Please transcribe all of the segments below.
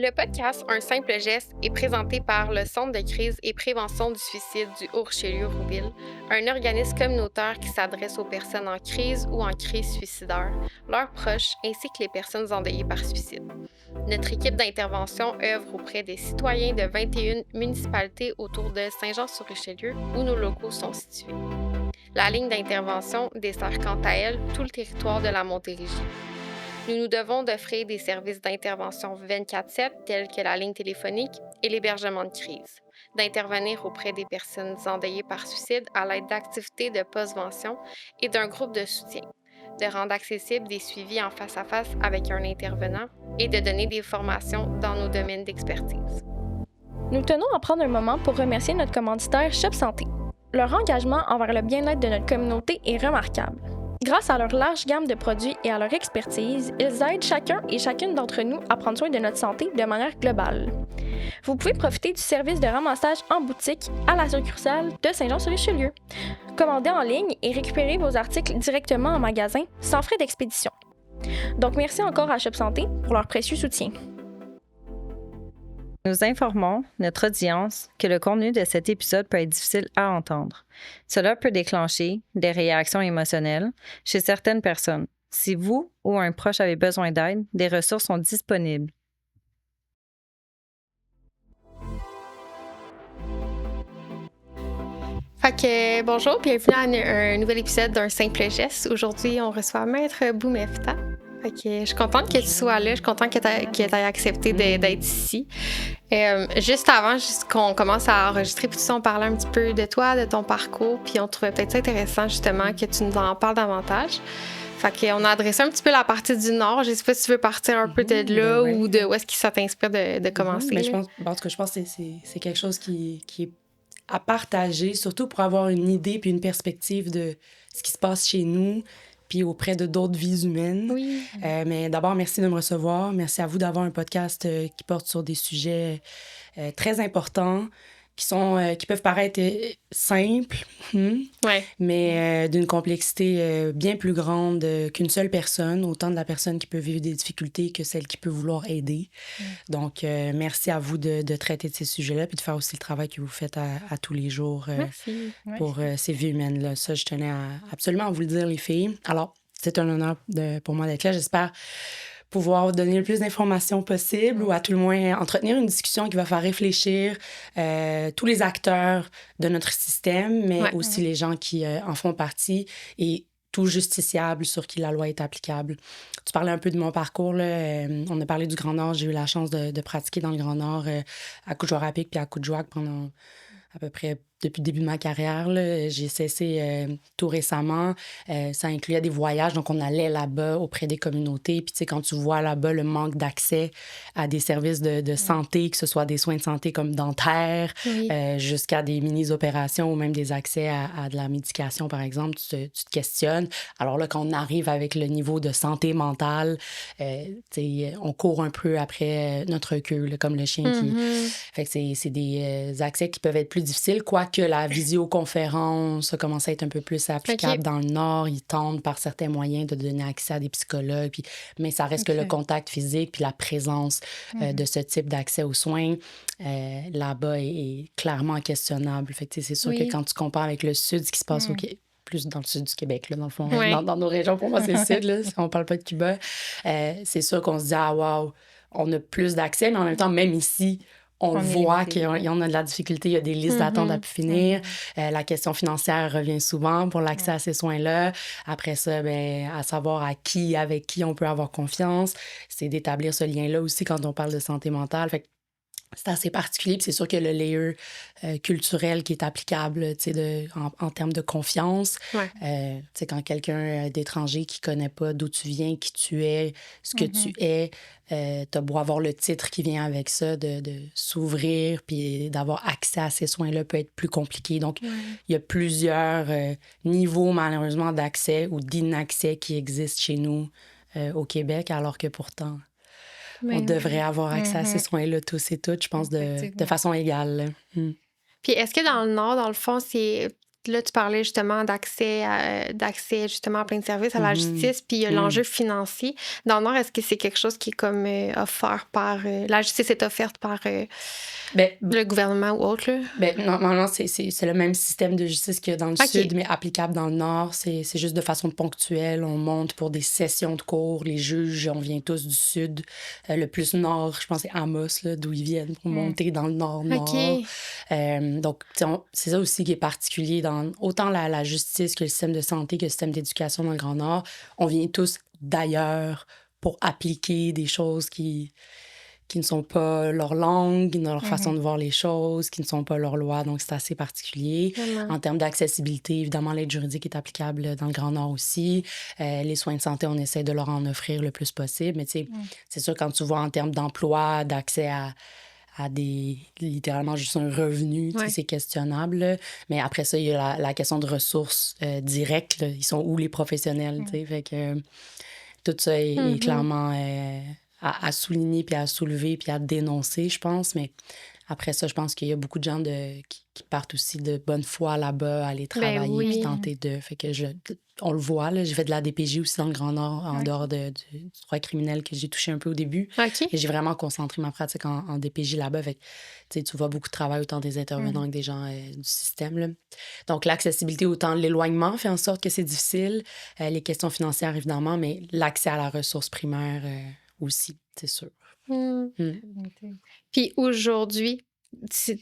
Le podcast Un simple geste est présenté par le Centre de crise et prévention du suicide du Haut-Richelieu-Rouville, un organisme communautaire qui s'adresse aux personnes en crise ou en crise suicidaire, leurs proches ainsi que les personnes endeuillées par suicide. Notre équipe d'intervention œuvre auprès des citoyens de 21 municipalités autour de Saint-Jean-sur-Richelieu où nos locaux sont situés. La ligne d'intervention dessert quant à elle tout le territoire de la Montérégie. Nous nous devons d'offrir des services d'intervention 24/7 tels que la ligne téléphonique et l'hébergement de crise, d'intervenir auprès des personnes endeuillées par suicide à l'aide d'activités de postvention et d'un groupe de soutien, de rendre accessibles des suivis en face à face avec un intervenant et de donner des formations dans nos domaines d'expertise. Nous tenons à prendre un moment pour remercier notre commanditaire Shop Santé. Leur engagement envers le bien-être de notre communauté est remarquable. Grâce à leur large gamme de produits et à leur expertise, ils aident chacun et chacune d'entre nous à prendre soin de notre santé de manière globale. Vous pouvez profiter du service de ramassage en boutique à la succursale de Saint-Jean-sur-Richelieu. Commandez en ligne et récupérez vos articles directement en magasin sans frais d'expédition. Donc merci encore à Shop Santé pour leur précieux soutien. Nous informons notre audience que le contenu de cet épisode peut être difficile à entendre. Cela peut déclencher des réactions émotionnelles chez certaines personnes. Si vous ou un proche avez besoin d'aide, des ressources sont disponibles. Fait que bonjour, bienvenue à un nouvel épisode d'Un simple geste. Aujourd'hui, on reçoit Maître Boumefta. Fait que je suis contente que tu sois là, je suis contente que tu aies accepté d'être ici. Juste avant qu'on commence à enregistrer, puis tout ça, on parlait un petit peu de toi, de ton parcours, puis on trouvait peut-être ça intéressant justement que tu nous en parles davantage. Fait qu'on a adressé un petit peu la partie du Nord. Je sais pas si tu veux partir un peu de là ou de où est-ce que ça t'inspire de commencer. Mais je pense que c'est quelque chose qui est à partager, surtout pour avoir une idée puis une perspective de ce qui se passe chez nous puis auprès de d'autres vies humaines. Oui. Mais d'abord, merci de me recevoir. Merci à vous d'avoir un podcast qui porte sur des sujets très importants, qui peuvent paraître simples, mais d'une complexité bien plus grande qu'une seule personne, autant de la personne qui peut vivre des difficultés que celle qui peut vouloir aider. Donc, merci à vous de traiter de ces sujets-là puis de faire aussi le travail que vous faites à tous les jours pour ces vies humaines-là. Ça, je tenais absolument à vous le dire, les filles. Alors, c'est un honneur pour moi d'être là. J'espère pouvoir donner le plus d'informations possible ou à tout le moins entretenir une discussion qui va faire réfléchir tous les acteurs de notre système, mais aussi les gens qui en font partie et tout justiciable sur qui la loi est applicable. Tu parlais un peu de mon parcours, là. On a parlé du Grand Nord. J'ai eu la chance de pratiquer dans le Grand Nord à Coujoirapic puis à Coudjouac pendant à peu près depuis le début de ma carrière, là. J'ai cessé tout récemment. Ça incluait des voyages, donc on allait là-bas auprès des communautés. Puis, tu sais, quand tu vois là-bas le manque d'accès à des services de santé, que ce soit des soins de santé comme dentaires, jusqu'à des mini-opérations ou même des accès à de la médication, par exemple, tu te questionnes. Alors là, quand on arrive avec le niveau de santé mentale, tu sais, on court un peu après notre queue, là, comme le chien qui... Fait que c'est des accès qui peuvent être plus difficiles, quoique la visioconférence a commencé à être un peu plus applicable dans le Nord. Ils tentent par certains moyens de donner accès à des psychologues, mais ça reste que le contact physique puis la présence de ce type d'accès aux soins là-bas est clairement questionnable. Fait que c'est sûr que quand tu compares avec le Sud, ce qui se passe au Québec, plus dans le sud du Québec, là, dans le fond, dans nos régions, pour moi, c'est le Sud, là, si on parle pas de Cuba, c'est sûr qu'on se dit « Ah, wow, on a plus d'accès », mais en même temps, même ici, on voit qu'il y en a de la difficulté, il y a des listes d'attente à pu finir. La question financière revient souvent pour l'accès à ces soins-là. Après ça, ben, à savoir avec qui on peut avoir confiance, c'est d'établir ce lien-là aussi quand on parle de santé mentale. Fait que c'est assez particulier, puis c'est sûr que le layer culturel qui est applicable, tu sais, en termes de confiance. Tu sais, quand quelqu'un d'étranger qui connaît pas d'où tu viens, qui tu es, ce que tu es, t'as beau avoir le titre qui vient avec ça, de s'ouvrir puis d'avoir accès à ces soins-là peut être plus compliqué. Donc, il y a plusieurs niveaux, malheureusement, d'accès ou d'inaccès qui existent chez nous au Québec, alors que pourtant... on devrait avoir accès à ces soins-là tous et toutes, je pense, de façon égale. Puis est-ce que dans le Nord, dans le fond, c'est là, tu parlais justement d'accès justement à plein de services à la justice, puis il y a l'enjeu financier. Dans le Nord, est-ce que c'est quelque chose qui est comme offert par... la justice est offerte par le gouvernement ou autre, là? Normalement, c'est le même système de justice qu'il y a dans le Sud, mais applicable dans le Nord. C'est juste de façon ponctuelle. On monte pour des sessions de cours. Les juges, on vient tous du Sud. Le plus Nord, je pense, c'est Amos, là, d'où ils viennent, pour monter dans le Nord-Nord. Donc, c'est ça aussi qui est particulier dans autant la justice que le système de santé que le système d'éducation dans le Grand Nord. On vient tous d'ailleurs pour appliquer des choses qui ne sont pas leur langue, leur façon de voir les choses, qui ne sont pas leur loi. Donc, c'est assez particulier. En termes d'accessibilité, évidemment, l'aide juridique est applicable dans le Grand Nord aussi. Les soins de santé, on essaie de leur en offrir le plus possible. Mais tu sais, c'est sûr, quand tu vois en termes d'emploi, d'accès à des littéralement juste un revenu, c'est questionnable. Là. Mais après ça, il y a la question de ressources directes. Là. Ils sont où les professionnels? Fait que tout ça est clairement à souligner, puis à soulever, puis à dénoncer, je pense. Mais après ça, je pense qu'il y a beaucoup de gens qui partent aussi de bonne foi là-bas, aller travailler, puis tenter de... Fait que on le voit, là. J'ai fait de la DPJ aussi dans le Grand Nord, en dehors du droit criminel que j'ai touché un peu au début. Et j'ai vraiment concentré ma pratique en DPJ là-bas. Fait que, tu vois beaucoup de travail autant des intervenants que des gens du système, là. Donc, l'accessibilité, autant l'éloignement fait en sorte que c'est difficile. Les questions financières, évidemment, mais l'accès à la ressource primaire aussi, c'est sûr. Puis aujourd'hui,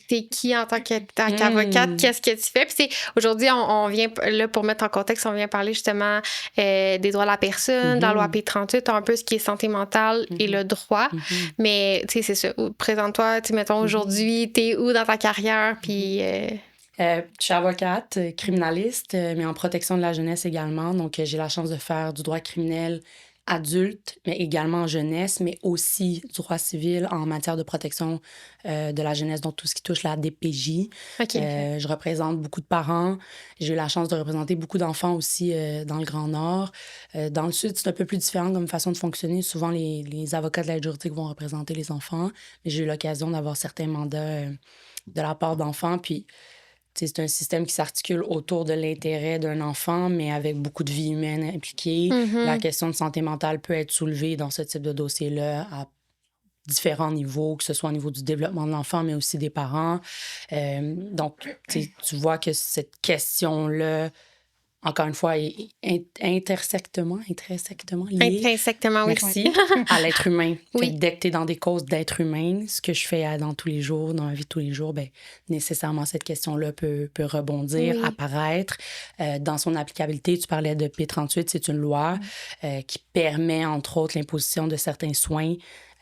t'es qui en tant qu'avocate? Qu'est-ce que tu fais? Puis aujourd'hui, on vient, là, pour mettre en contexte, on vient parler justement des droits de la personne, dans la loi P38, un peu ce qui est santé mentale et le droit. Mais, tu sais, c'est ça. Présente-toi, tu sais, mettons, aujourd'hui, t'es où dans ta carrière? Puis... je suis avocate, criminaliste, mais en protection de la jeunesse également. Donc, j'ai la chance de faire du droit criminel adulte, mais également en jeunesse, mais aussi du droit civil en matière de protection de la jeunesse, donc tout ce qui touche la DPJ. Je représente beaucoup de parents. J'ai eu la chance de représenter beaucoup d'enfants aussi dans le Grand Nord. Dans le Sud, c'est un peu plus différent comme façon de fonctionner. Souvent, les avocats de l'aide juridique vont représenter les enfants, mais j'ai eu l'occasion d'avoir certains mandats de la part d'enfants, puis c'est un système qui s'articule autour de l'intérêt d'un enfant, mais avec beaucoup de vie humaine impliquée. La question de santé mentale peut être soulevée dans ce type de dossier-là à différents niveaux, que ce soit au niveau du développement de l'enfant, mais aussi des parents. Donc, tu vois que cette question-là, encore une fois, est intrinsèquement liée. Intrinsèquement, oui. Merci. À l'être humain. Fait que dès que tu es dans des causes d'être humain, ce que je fais dans tous les jours, dans la vie de tous les jours, bien, nécessairement, cette question-là peut rebondir, apparaître. Dans son applicabilité, tu parlais de P38, c'est une loi qui permet, entre autres, l'imposition de certains soins.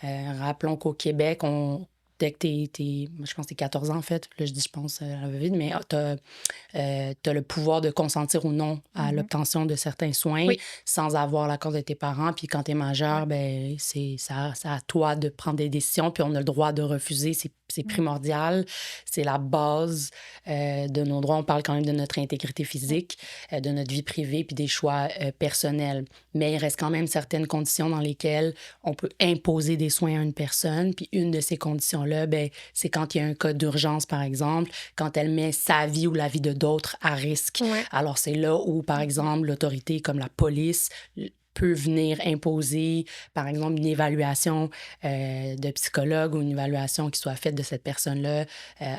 Rappelons qu'au Québec, dès que je pense que t'es 14 ans, en fait. Là, je pense à la vide, mais t'as le pouvoir de consentir ou non à l'obtention de certains soins sans avoir l'accord de tes parents. Puis quand t'es majeur, ben c'est à toi de prendre des décisions, puis on a le droit de refuser. C'est primordial. C'est la base de nos droits. On parle quand même de notre intégrité physique, de notre vie privée, puis des choix personnels. Mais il reste quand même certaines conditions dans lesquelles on peut imposer des soins à une personne. Puis une de ces conditions-là, ben, c'est quand il y a un cas d'urgence, par exemple, quand elle met sa vie ou la vie de d'autres à risque. Alors, c'est là où, par exemple, l'autorité comme la police peut venir imposer, par exemple, une évaluation de psychologue ou une évaluation qui soit faite de cette personne-là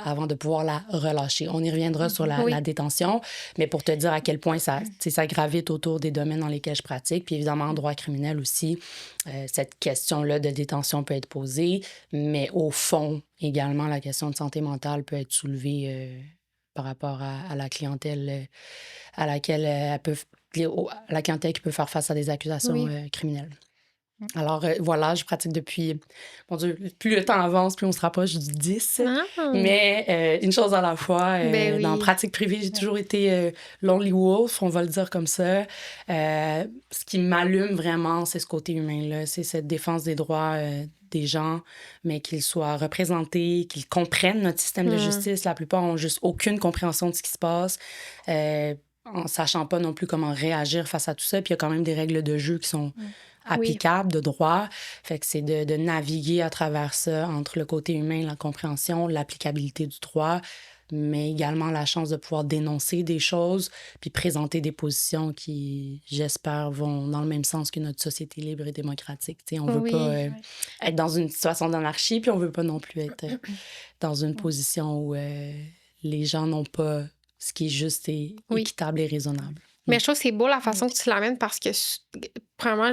avant de pouvoir la relâcher. On y reviendra sur la détention, mais pour te dire à quel point ça gravite autour des domaines dans lesquels je pratique. Puis évidemment, en droit criminel aussi, cette question-là de détention peut être posée, mais au fond, également, la question de santé mentale peut être soulevée par rapport à la clientèle à laquelle la clientèle qui peut faire face à des accusations criminelles. Alors, voilà, je pratique depuis... Mon Dieu, plus le temps avance, plus on se rapproche du 10. Mais une chose à la fois, dans la pratique privée, j'ai toujours été lonely wolf, on va le dire comme ça. Ce qui m'allume vraiment, c'est ce côté humain-là. C'est cette défense des droits des gens, mais qu'ils soient représentés, qu'ils comprennent notre système de justice. La plupart ont juste aucune compréhension de ce qui se passe. En sachant pas non plus comment réagir face à tout ça. Puis il y a quand même des règles de jeu qui sont applicables, de droit. Fait que c'est de naviguer à travers ça, entre le côté humain, la compréhension, l'applicabilité du droit, mais également la chance de pouvoir dénoncer des choses puis présenter des positions qui, j'espère, vont dans le même sens que notre société libre et démocratique. T'sais, on veut pas être dans une situation d'anarchie, puis on veut pas non plus être dans une position où les gens n'ont pas ce qui est juste et équitable et raisonnable. Mais je trouve que c'est beau la façon que tu l'amènes parce que, premièrement,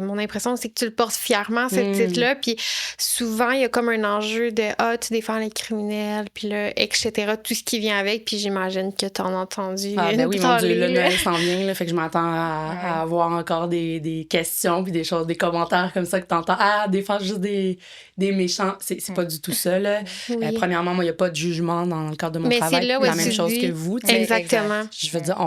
mon impression, c'est que tu le portes fièrement, ce titre-là. Puis souvent, il y a comme un enjeu de « Ah, tu défends les criminels », puis là, etc., tout ce qui vient avec. Puis j'imagine que tu en as entendu oui, mon Dieu, là. Noël s'en vient, là, fait que je m'attends à avoir encore des questions puis des choses, des commentaires comme ça que tu entends. Ah, défends juste des méchants. C'est pas du tout ça, là. Premièrement, moi, il n'y a pas de jugement dans le cadre de mon travail. C'est la même chose que vous. Exactement. Je veux dire,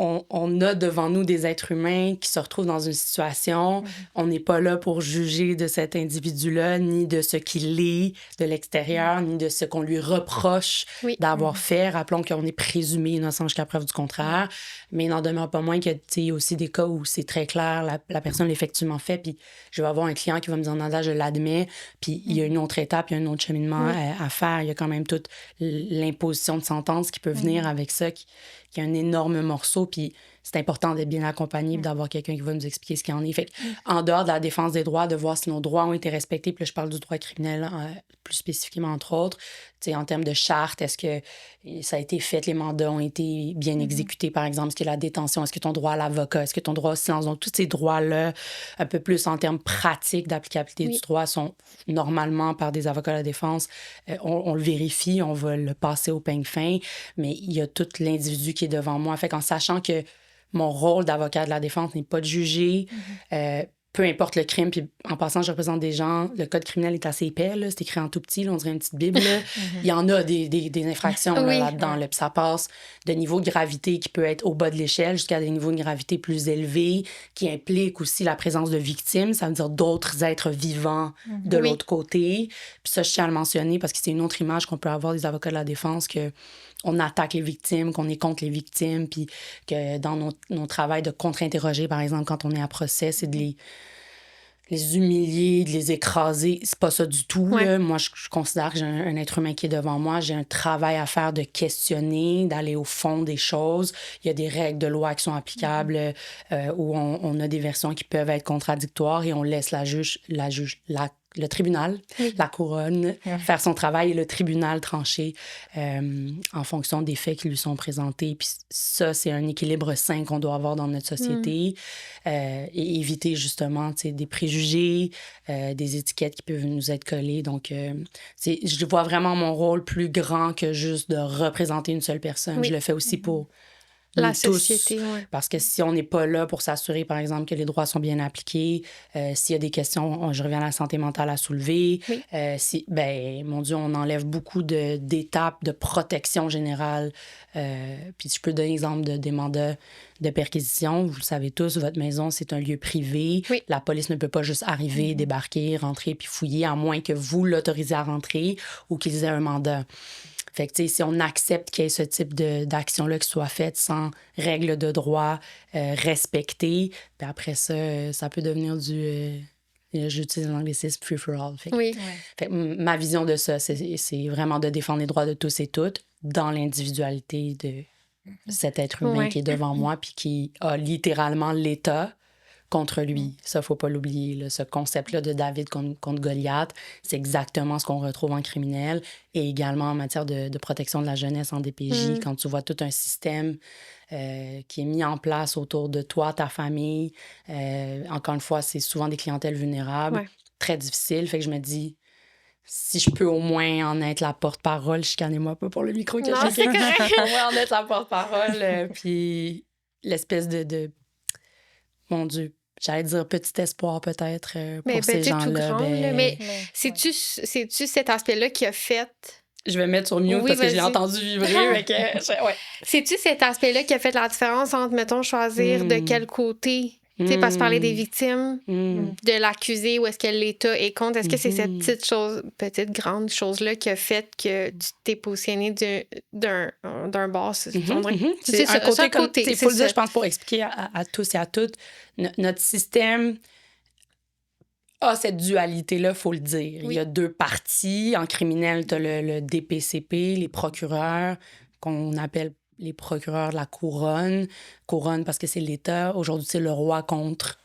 on a devant nous des êtres humains qui se retrouvent dans une situation. On n'est pas là pour juger de cet individu-là, ni de ce qu'il est de l'extérieur, ni de ce qu'on lui reproche d'avoir fait. Rappelons qu'on est présumé innocent jusqu'à preuve du contraire. Mais il n'en demeure pas moins qu'il y a aussi des cas où c'est très clair, la personne l'a effectivement fait, puis je vais avoir un client qui va me dire « Non, là, je l'admets », puis il y a une autre étape, il y a un autre cheminement à faire. Il y a quand même toute l'imposition de sentence qui peut venir avec ça, qui est un énorme morceau, puis c'est important d'être bien accompagné, d'avoir quelqu'un qui va nous expliquer ce qu'il en est. Fait en dehors de la défense des droits, de voir si nos droits ont été respectés, puis là, je parle du droit criminel plus spécifiquement, entre autres, en termes de charte, est-ce que ça a été fait, les mandats ont été bien exécutés, par exemple, est-ce que la détention, est-ce que ton droit à l'avocat, est-ce que ton droit au silence, donc tous ces droits-là, un peu plus en termes pratiques d'applicabilité du droit, sont normalement par des avocats de la défense, on le vérifie, on va le passer au peigne fin, mais il y a tout l'individu qui est devant moi. Fait qu'en sachant que mon rôle d'avocat de la défense n'est pas de juger, peu importe le crime. Puis en passant, je représente des gens. Le code criminel est assez épais, là. C'est écrit en tout petit, là, on dirait une petite Bible. Là. Il y en a des infractions là-dedans. Là. Puis ça passe de niveau de gravité qui peut être au bas de l'échelle jusqu'à des niveaux de gravité plus élevés, qui impliquent aussi la présence de victimes, ça veut dire d'autres êtres vivants de l'autre côté. Puis ça, je tiens à le mentionner parce que c'est une autre image qu'on peut avoir des avocats de la défense, que on attaque les victimes, qu'on est contre les victimes, puis que dans nos travails de contre-interroger, par exemple, quand on est à procès, c'est de les humilier, de les écraser. C'est pas ça du tout. Là. Moi, je considère que j'ai un être humain qui est devant moi. J'ai un travail à faire de questionner, d'aller au fond des choses. Il y a des règles de loi qui sont applicables où on a des versions qui peuvent être contradictoires et on laisse le tribunal, la couronne, faire son travail et le tribunal trancher en fonction des faits qui lui sont présentés. Puis ça, c'est un équilibre sain qu'on doit avoir dans notre société et éviter justement des préjugés, des étiquettes qui peuvent nous être collées. Donc, je vois vraiment mon rôle plus grand que juste de représenter une seule personne. Je le fais aussi pour la société, parce que si on n'est pas là pour s'assurer, par exemple, que les droits sont bien appliqués, s'il y a des questions, je reviens à la santé mentale à soulever, mon Dieu, on enlève beaucoup d'étapes de protection générale. Puis je peux donner l'exemple des mandats de perquisition. Vous le savez tous, votre maison, c'est un lieu privé. La police ne peut pas juste arriver, débarquer, rentrer puis fouiller, à moins que vous l'autorisez à rentrer ou qu'ils aient un mandat. Fait que, si on accepte qu'il y ait ce type d'action-là qui soit faite sans règles de droit respectées, puis après ça, ça peut devenir j'utilise l'anglicisme free for all. Fait que ma vision de ça, c'est vraiment de défendre les droits de tous et toutes dans l'individualité de cet être humain qui est devant moi puis qui a littéralement l'État contre lui. Ça, faut pas l'oublier. Là. Ce concept-là de David contre Goliath, c'est exactement ce qu'on retrouve en criminel et également en matière de protection de la jeunesse en DPJ. Quand tu vois tout un système qui est mis en place autour de toi, ta famille, encore une fois, c'est souvent des clientèles vulnérables, très difficiles. Fait que je me dis, si je peux au moins en être la porte-parole, chicanez-moi pas pour le micro que non, c'est correct. Au moins en être la porte-parole, puis l'espèce de... Mon Dieu, j'allais dire petit espoir peut-être pour ces gens-là. Tout grand, mais c'est-tu cet aspect-là qui a fait... Je vais mettre sur mute parce que je l'ai entendu vibrer. C'est-tu cet aspect-là qui a fait la différence entre, mettons, choisir de quel côté... Tu sais, parce que parler des victimes, de l'accusé, ou est-ce que l'État est contre? Est-ce que c'est cette petite grande chose-là qui a fait que tu t'es positionné d'un bord? C'est un côté. Il faut le dire, je pense, pour expliquer à tous et à toutes, notre système a cette dualité-là, il faut le dire. Il y a deux parties. En criminel, tu as le DPCP, les procureurs, qu'on appelle les procureurs de la couronne. Couronne parce que c'est l'État. Aujourd'hui, c'est le roi contre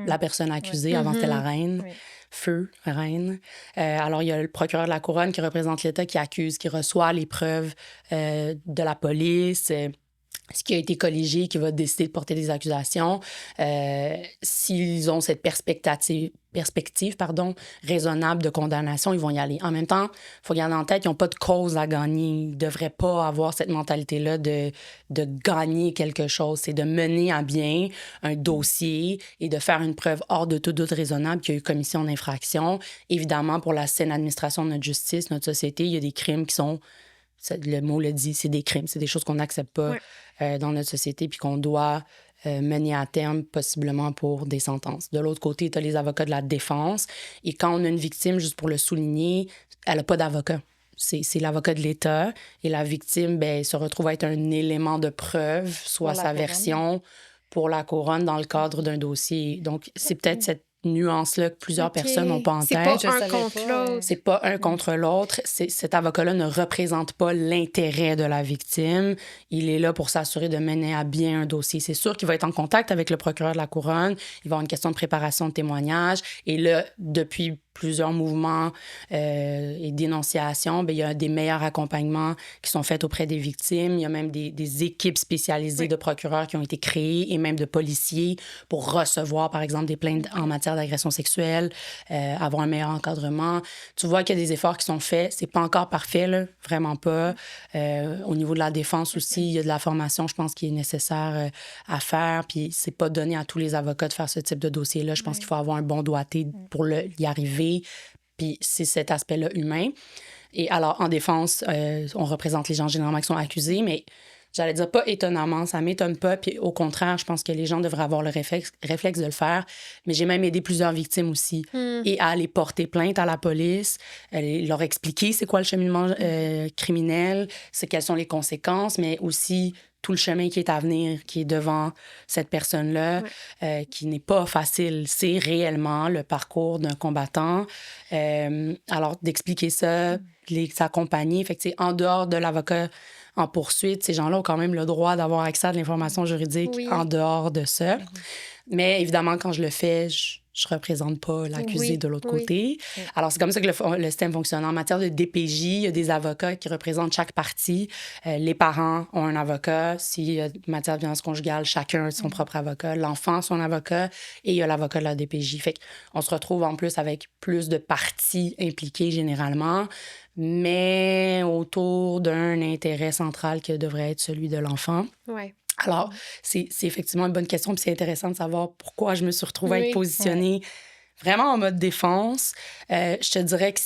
la personne accusée. Avant, c'était la reine. Feu, reine. Alors, il y a le procureur de la couronne qui représente l'État, qui accuse, qui reçoit les preuves de la police, ce qui a été colligé, qui va décider de porter des accusations. S'ils ont cette perspective raisonnable de condamnation, ils vont y aller. En même temps, il faut garder en tête qu'ils n'ont pas de cause à gagner. Ils ne devraient pas avoir cette mentalité-là de gagner quelque chose. C'est de mener à bien un dossier et de faire une preuve hors de tout doute raisonnable qu'il y a eu commission d'infraction. Évidemment, pour la saine administration de notre justice, notre société, il y a des crimes qui sont... Le mot le dit, c'est des crimes. C'est des choses qu'on n'accepte pas dans notre société puis qu'on doit mener à terme, possiblement pour des sentences. De l'autre côté, tu as les avocats de la défense. Et quand on a une victime, juste pour le souligner, elle n'a pas d'avocat. C'est l'avocat de l'État. Et la victime, se retrouve à être un élément de preuve, soit sa version pour la couronne dans le cadre d'un dossier. Donc, c'est peut-être cette nuance-là que plusieurs personnes n'ont pas en tête. C'est pas un contre l'autre. C'est pas un contre l'autre. Cet avocat-là ne représente pas l'intérêt de la victime. Il est là pour s'assurer de mener à bien un dossier. C'est sûr qu'il va être en contact avec le procureur de la couronne. Il va avoir une question de préparation de témoignage. Et là, depuis plusieurs mouvements et dénonciations, il y a des meilleurs accompagnements qui sont faits auprès des victimes. Il y a même des équipes spécialisées de procureurs qui ont été créées et même de policiers pour recevoir, par exemple, des plaintes en matière d'agression sexuelle, avoir un meilleur encadrement. Tu vois qu'il y a des efforts qui sont faits. C'est pas encore parfait, là, vraiment pas. Au niveau de la défense aussi, il y a de la formation, je pense, qui est nécessaire à faire. Puis c'est pas donné à tous les avocats de faire ce type de dossier-là. Je pense qu'il faut avoir un bon doigté pour y arriver. Puis c'est cet aspect-là humain. Et alors, en défense, on représente les gens généralement qui sont accusés, mais j'allais dire pas étonnamment, ça m'étonne pas. Puis au contraire, je pense que les gens devraient avoir le réflexe de le faire. Mais j'ai même aidé plusieurs victimes aussi et à aller porter plainte à la police, leur expliquer c'est quoi le cheminement criminel, quelles sont les conséquences, mais aussi tout le chemin qui est à venir, qui est devant cette personne-là, qui n'est pas facile. C'est réellement le parcours d'un combattant. Alors, d'expliquer ça, les accompagner. Fait que, en dehors de l'avocat en poursuite, ces gens-là ont quand même le droit d'avoir accès à de l'information juridique en dehors de ça. Mais évidemment, quand je le fais, je représente pas l'accusé de l'autre côté. Alors, c'est comme ça que le système fonctionne. En matière de DPJ, il y a des avocats qui représentent chaque partie. Les parents ont un avocat. S'il y a matière de violence conjugale, chacun a son propre avocat. L'enfant, son avocat. Et il y a l'avocat de la DPJ. Fait qu'on se retrouve en plus avec plus de parties impliquées généralement, mais autour d'un intérêt central qui devrait être celui de l'enfant. Alors, c'est effectivement une bonne question, puis c'est intéressant de savoir pourquoi je me suis retrouvée à être positionnée vraiment en mode défense. Je te dirais que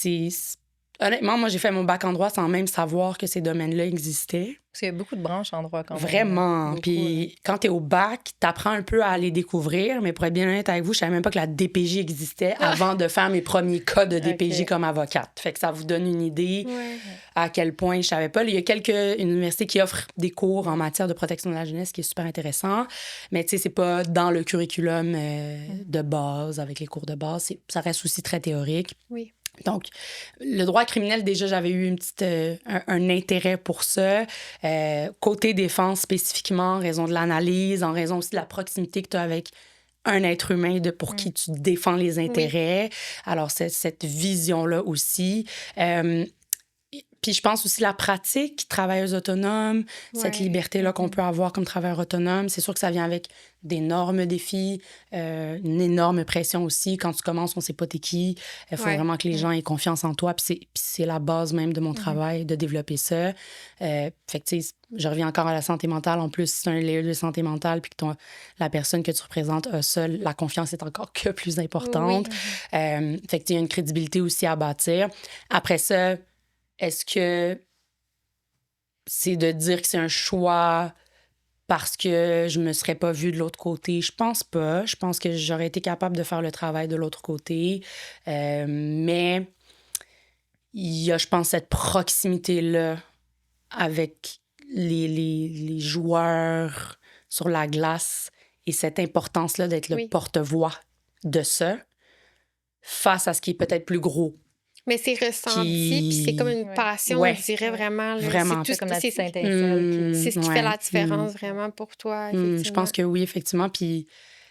honnêtement, moi, j'ai fait mon bac en droit sans même savoir que ces domaines-là existaient. Parce qu'il y a beaucoup de branches en droit quand même. Vraiment. Puis quand t'es au bac, t'apprends un peu à les découvrir, mais pour être bien honnête avec vous, je savais même pas que la DPJ existait avant de faire mes premiers cas de DPJ comme avocate. Fait que ça vous donne une idée à quel point je savais pas. Il y a quelques universités qui offrent des cours en matière de protection de la jeunesse qui est super intéressant, mais tu sais, c'est pas dans le curriculum de base, avec les cours de base. Ça reste aussi très théorique. Donc, le droit criminel, déjà, j'avais eu un intérêt pour ça. Côté défense, spécifiquement, en raison de l'analyse, en raison aussi de la proximité que tu as avec un être humain pour qui tu défends les intérêts. Alors, cette vision-là aussi. Puis je pense aussi la pratique, travailleuse autonome, cette liberté-là qu'on peut avoir comme travailleur autonome. C'est sûr que ça vient avec d'énormes défis, une énorme pression aussi. Quand tu commences, on ne sait pas t'es qui. Il faut vraiment que les gens aient confiance en toi. Puis c'est la base même de mon travail, de développer ça. Fait que, tu sais, je reviens encore à la santé mentale. En plus, si c'est un layer de santé mentale puis que la personne que tu représentes a ça, la confiance est encore que plus importante. Fait que, tu as une crédibilité aussi à bâtir. Après ça, est-ce que c'est de dire que c'est un choix parce que je me serais pas vue de l'autre côté? Je pense pas. Je pense que j'aurais été capable de faire le travail de l'autre côté. Mais il y a, je pense, cette proximité-là avec les joueurs sur la glace et cette importance-là d'être le porte-voix de ça. face à ce qui est peut-être plus gros. Mais c'est ressenti, puis c'est comme une passion, Ouais. je dirais vraiment. Là. Vraiment. C'est C'est comme la petite c'est étincelle qui... ce qui fait la différence vraiment pour toi, effectivement. Je pense que oui, effectivement. Puis,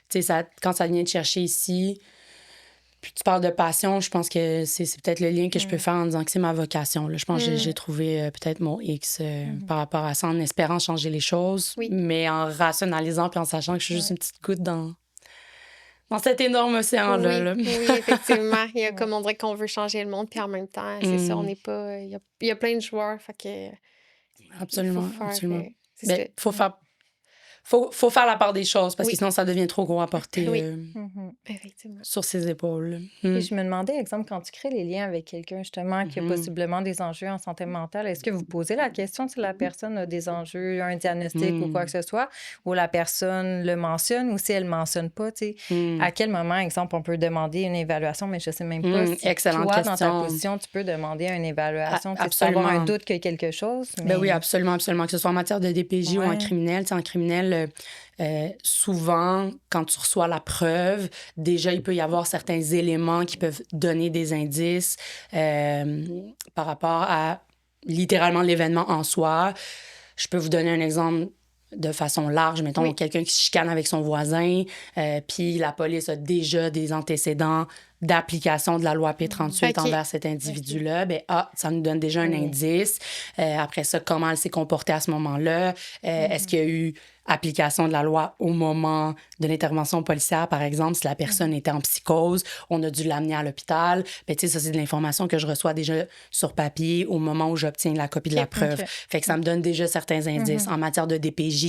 tu sais, quand ça vient te chercher ici, puis tu parles de passion, je pense que c'est peut-être le lien que je peux faire en disant que c'est ma vocation. Là. Je pense que j'ai trouvé peut-être mon X par rapport à ça, en espérant changer les choses, mais en rationalisant puis en sachant que je suis juste une petite goutte dans cet énorme océan-là. Oui, là. oui, effectivement. Il y a comme on dirait qu'on veut changer le monde, puis en même temps, c'est ça, on n'est pas... Il y a plein de joueurs, fait que... Absolument, il faut faire, absolument. c'est Ben, ça. faut faire la part des choses, parce Oui. que sinon, ça devient trop gros à porter Oui. Effectivement. sur ses épaules. Puis je me demandais, exemple, quand tu crées les liens avec quelqu'un, justement, qui a possiblement des enjeux en santé mentale, est-ce que vous posez la question si la personne a des enjeux, un diagnostic ou quoi que ce soit, ou la personne le mentionne, ou si elle ne mentionne pas, tu sais? À quel moment, exemple, on peut demander une évaluation, mais je ne sais même pas si excellente toi, question. dans ta position, tu peux demander une évaluation, tu sais, tu peux absolument. avoir un doute que quelque chose. Mais... Ben oui, absolument, absolument. Que ce soit en matière de DPJ ou en criminel. Tu sais, en criminel, souvent, quand tu reçois la preuve, déjà, il peut y avoir certains éléments qui peuvent donner des indices par rapport à littéralement l'événement en soi. Je peux vous donner un exemple de façon large. Mettons, quelqu'un qui se chicane avec son voisin, puis la police a déjà des antécédents d'application de la loi P38 envers cet individu-là, ben ça nous donne déjà un indice. Après ça, comment elle s'est comportée à ce moment-là? Est-ce qu'il y a eu application de la loi au moment de l'intervention policière, par exemple, si la personne était en psychose, on a dû l'amener à l'h'hôpital. Ben, tu sais, ça, c'est de l'information que je reçois déjà sur papier au moment où j'obtiens la copie de la preuve. Fait que ça me donne déjà certains indices. En matière de DPJ,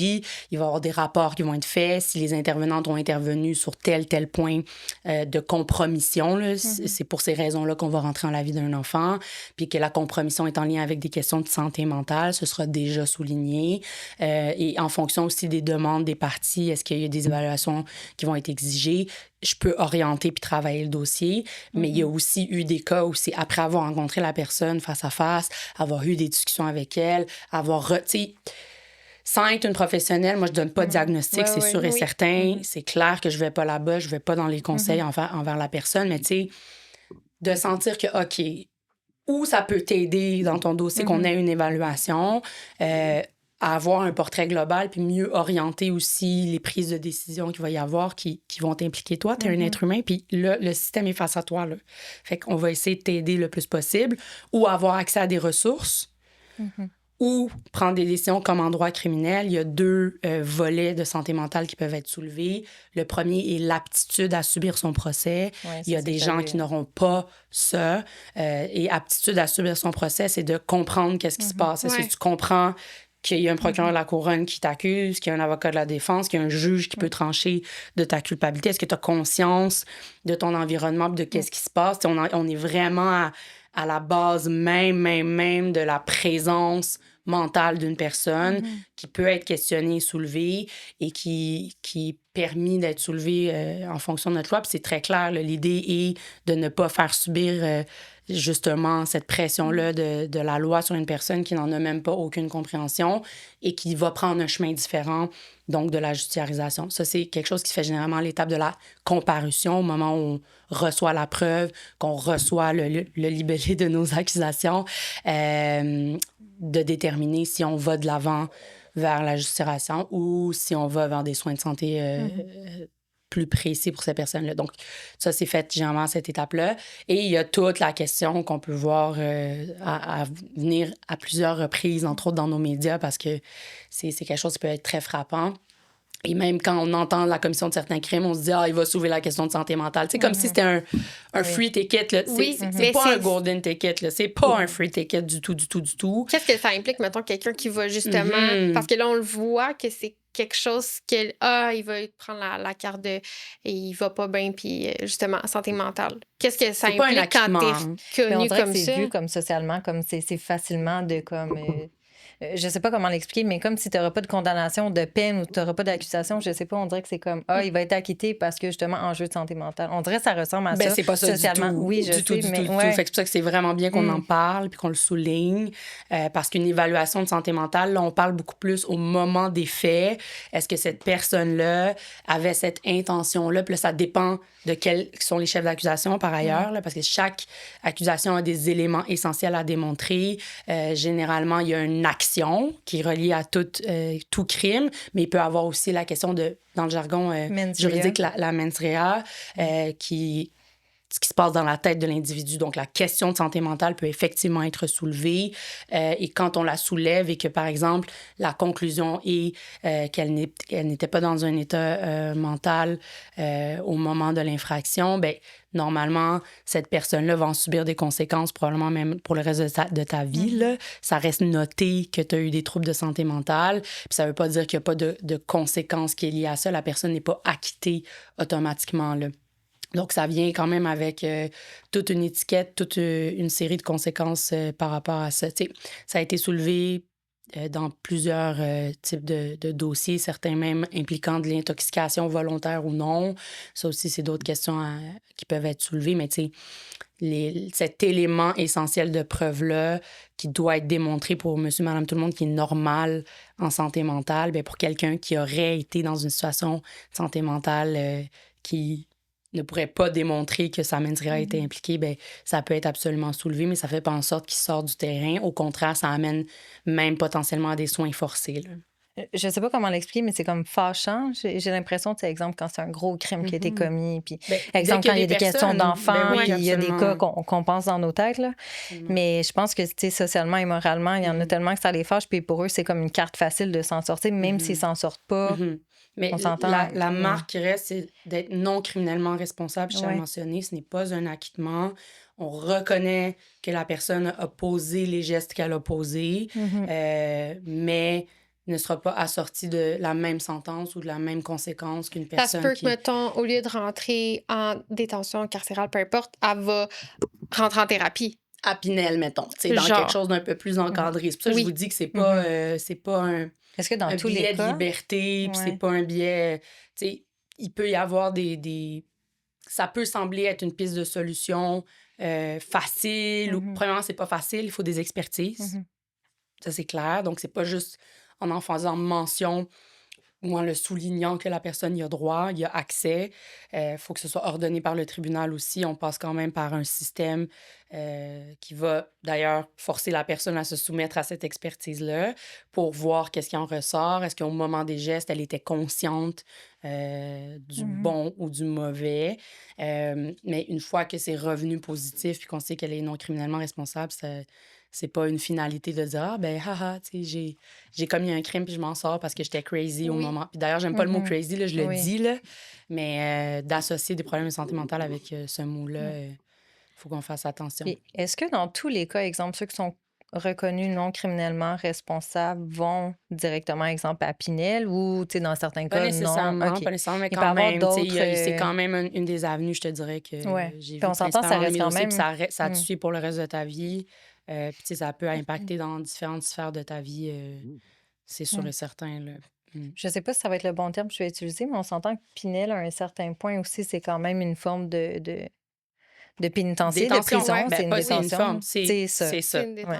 il va y avoir des rapports qui vont être faits. Si les intervenantes ont intervenu sur tel point de compromission, là, c'est pour ces raisons-là qu'on va rentrer dans la vie d'un enfant, puis que la compromission est en lien avec des questions de santé mentale, ce sera déjà souligné. Et en fonction aussi des demandes des parties, est-ce qu'il y a des évaluations qui vont être exigées? Je peux orienter puis travailler le dossier, mais il y a aussi eu des cas où c'est après avoir rencontré la personne face à face, avoir eu des discussions avec elle, sans être une professionnelle, moi, je donne pas de diagnostic, c'est sûr et certain. C'est clair que je vais pas là-bas, je vais pas dans les conseils envers la personne, mais tu sais, de sentir que, OK, où ça peut t'aider dans ton dossier qu'on ait une évaluation, à avoir un portrait global, puis mieux orienter aussi les prises de décision qu'il va y avoir qui vont t'impliquer toi. Tu es un être humain, puis là, le système est face à toi. Là. Fait qu'on va essayer de t'aider le plus possible ou avoir accès à des ressources ou prendre des décisions comme en droit criminel. Il y a 2 volets de santé mentale qui peuvent être soulevés. Le premier est l'aptitude à subir son procès. Ouais, il y a des gens qui n'auront pas ça. Et aptitude à subir son procès, c'est de comprendre qu'est-ce qui se passe. Est-ce que tu comprends qu'il y a un procureur de la couronne qui t'accuse, qu'il y a un avocat de la défense, qu'il y a un juge qui peut trancher de ta culpabilité? Est-ce que tu as conscience de ton environnement, de qu'est-ce qui se passe? On est vraiment à la base même de la présence mentale d'une personne qui peut être questionnée, soulevée et qui est permis d'être soulevée en fonction de notre loi. Puis c'est très clair, là, l'idée est de ne pas faire subir justement cette pression-là de la loi sur une personne qui n'en a même pas aucune compréhension et qui va prendre un chemin différent, donc de la judiciarisation. Ça, c'est quelque chose qui fait généralement l'étape de la comparution, au moment où on reçoit la preuve, qu'on reçoit le libellé de nos accusations, de déterminer si on va de l'avant vers la judiciarisation ou si on va vers des soins de santé plus précis pour ces personnes-là. Donc, ça, c'est fait généralement à cette étape-là. Et il y a toute la question qu'on peut voir à venir à plusieurs reprises, entre autres dans nos médias, parce que c'est quelque chose qui peut être très frappant. Et même quand on entend la commission de certains crimes, on se dit « Ah, il va soulever la question de santé mentale. » C'est comme si c'était un free ticket. Là. C'est pas un golden ticket. Là. C'est pas un free ticket du tout. Qu'est-ce que ça implique, mettons, quelqu'un qui va justement... Parce que là, on le voit que c'est quelque chose il va prendre la carte de... Et il va pas bien, puis justement, santé mentale. Qu'est-ce que ça implique quand t'es connu comme ça? C'est vu comme socialement, comme c'est facilement de comme... je sais pas comment l'expliquer, mais comme si tu n'auras pas de condamnation, de peine ou tu n'auras pas d'accusation, je sais pas, on dirait que c'est comme, il va être acquitté parce que justement, enjeu de santé mentale. On dirait que ça ressemble à ça. C'est pas ça socialement. Du tout. Oui, je sais, Du mais tout. Fait que c'est pour ça que c'est vraiment bien qu'on en parle puis qu'on le souligne. Parce qu'une évaluation de santé mentale, là, on parle beaucoup plus au moment des faits. Est-ce que cette personne-là avait cette intention-là? Puis là, ça dépend de quels sont les chefs d'accusation par ailleurs, là, parce que chaque accusation a des éléments essentiels à démontrer. Généralement, il y a une action qui est reliée à tout crime, mais il peut y avoir aussi la question de, dans le jargon juridique, la mens rea, ce qui se passe dans la tête de l'individu. Donc, la question de santé mentale peut effectivement être soulevée. Et quand on la soulève et que, par exemple, la conclusion est qu'elle n'était pas dans un état mental au moment de l'infraction, bien, normalement, cette personne-là va en subir des conséquences, probablement même pour le reste de ta vie. Là. Ça reste noté que tu as eu des troubles de santé mentale. Puis ça veut pas dire qu'il n'y a pas de conséquences qui est liées à ça. La personne n'est pas acquittée automatiquement, là. Donc, ça vient quand même avec toute une étiquette, toute une série de conséquences par rapport à ça. T'sais, ça a été soulevé dans plusieurs types de dossiers, certains même impliquant de l'intoxication volontaire ou non. Ça aussi, c'est d'autres questions qui peuvent être soulevées, mais tu sais, cet élément essentiel de preuve-là qui doit être démontré pour monsieur, madame, tout le monde qui est normal en santé mentale, bien, pour quelqu'un qui aurait été dans une situation de santé mentale qui ne pourrait pas démontrer que sa mens rea a été impliquée, bien, ça peut être absolument soulevé, mais ça fait pas en sorte qu'il sort du terrain. Au contraire, ça amène même potentiellement à des soins forcés, là. Je sais pas comment l'expliquer, mais c'est comme fâchant. J'ai l'impression, tu sais, exemple, quand c'est un gros crime qui a été commis, puis exemple, quand il y a des questions d'enfants, puis il y a des cas qu'on pense dans nos têtes, là. Mais je pense que, tu sais, socialement et moralement, il y en a tellement que ça les fâche, puis pour eux, c'est comme une carte facile de s'en sortir, même s'ils s'en sortent pas. Mais la marque qui reste, c'est d'être non criminellement responsable, je tiens à mentionner. Ce n'est pas un acquittement. On reconnaît que la personne a posé les gestes qu'elle a posés, mais ne sera pas assortie de la même sentence ou de la même conséquence qu'une personne Ça se peut que, mettons, au lieu de rentrer en détention carcérale, peu importe, elle va rentrer en thérapie. À Pinel, mettons, dans quelque chose d'un peu plus encadré. C'est pour ça que je vous dis que c'est pas un... Est-ce que dans tous billet les cas... de liberté, puis c'est pas un billet... Tu sais, il peut y avoir des... Ça peut sembler être une piste de solution facile, ou premièrement, c'est pas facile, il faut des expertises. Ça, c'est clair. Donc, c'est pas juste en faisant mention ou en le soulignant que la personne y a droit, y a accès. Faut que ce soit ordonné par le tribunal aussi. On passe quand même par un système qui va d'ailleurs forcer la personne à se soumettre à cette expertise-là pour voir qu'est-ce qui en ressort. Est-ce qu'au moment des gestes, elle était consciente du bon ou du mauvais. Mais une fois que c'est revenu positif puis qu'on sait qu'elle est non criminellement responsable, c'est pas une finalité de dire « Ah, ben, haha, tu sais, j'ai commis un crime puis je m'en sors parce que j'étais crazy au moment. » Puis d'ailleurs, j'aime pas le mot « crazy », là, je le dis, là, mais d'associer des problèmes de santé mentale avec ce mot-là, faut qu'on fasse attention. Puis, est-ce que dans tous les cas, exemple, ceux qui sont reconnus non criminellement responsables vont directement, exemple, à Pinel ou, tu sais, dans certains cas, nécessairement, non? Pas nécessairement, mais quand même, c'est quand même une des avenues, je te dirais, que j'ai vu. Puis on s'entend, ça reste quand même... Ça te suit pour le reste de ta vie. Puis, tu sais, ça peut impacter dans différentes sphères de ta vie. C'est sûr et certain, là. Je sais pas si ça va être le bon terme que je vais utiliser, mais on s'entend que Pinel, à un certain point aussi, c'est quand même une forme de pénitencier, de prison. C'est une détention. C'est ça.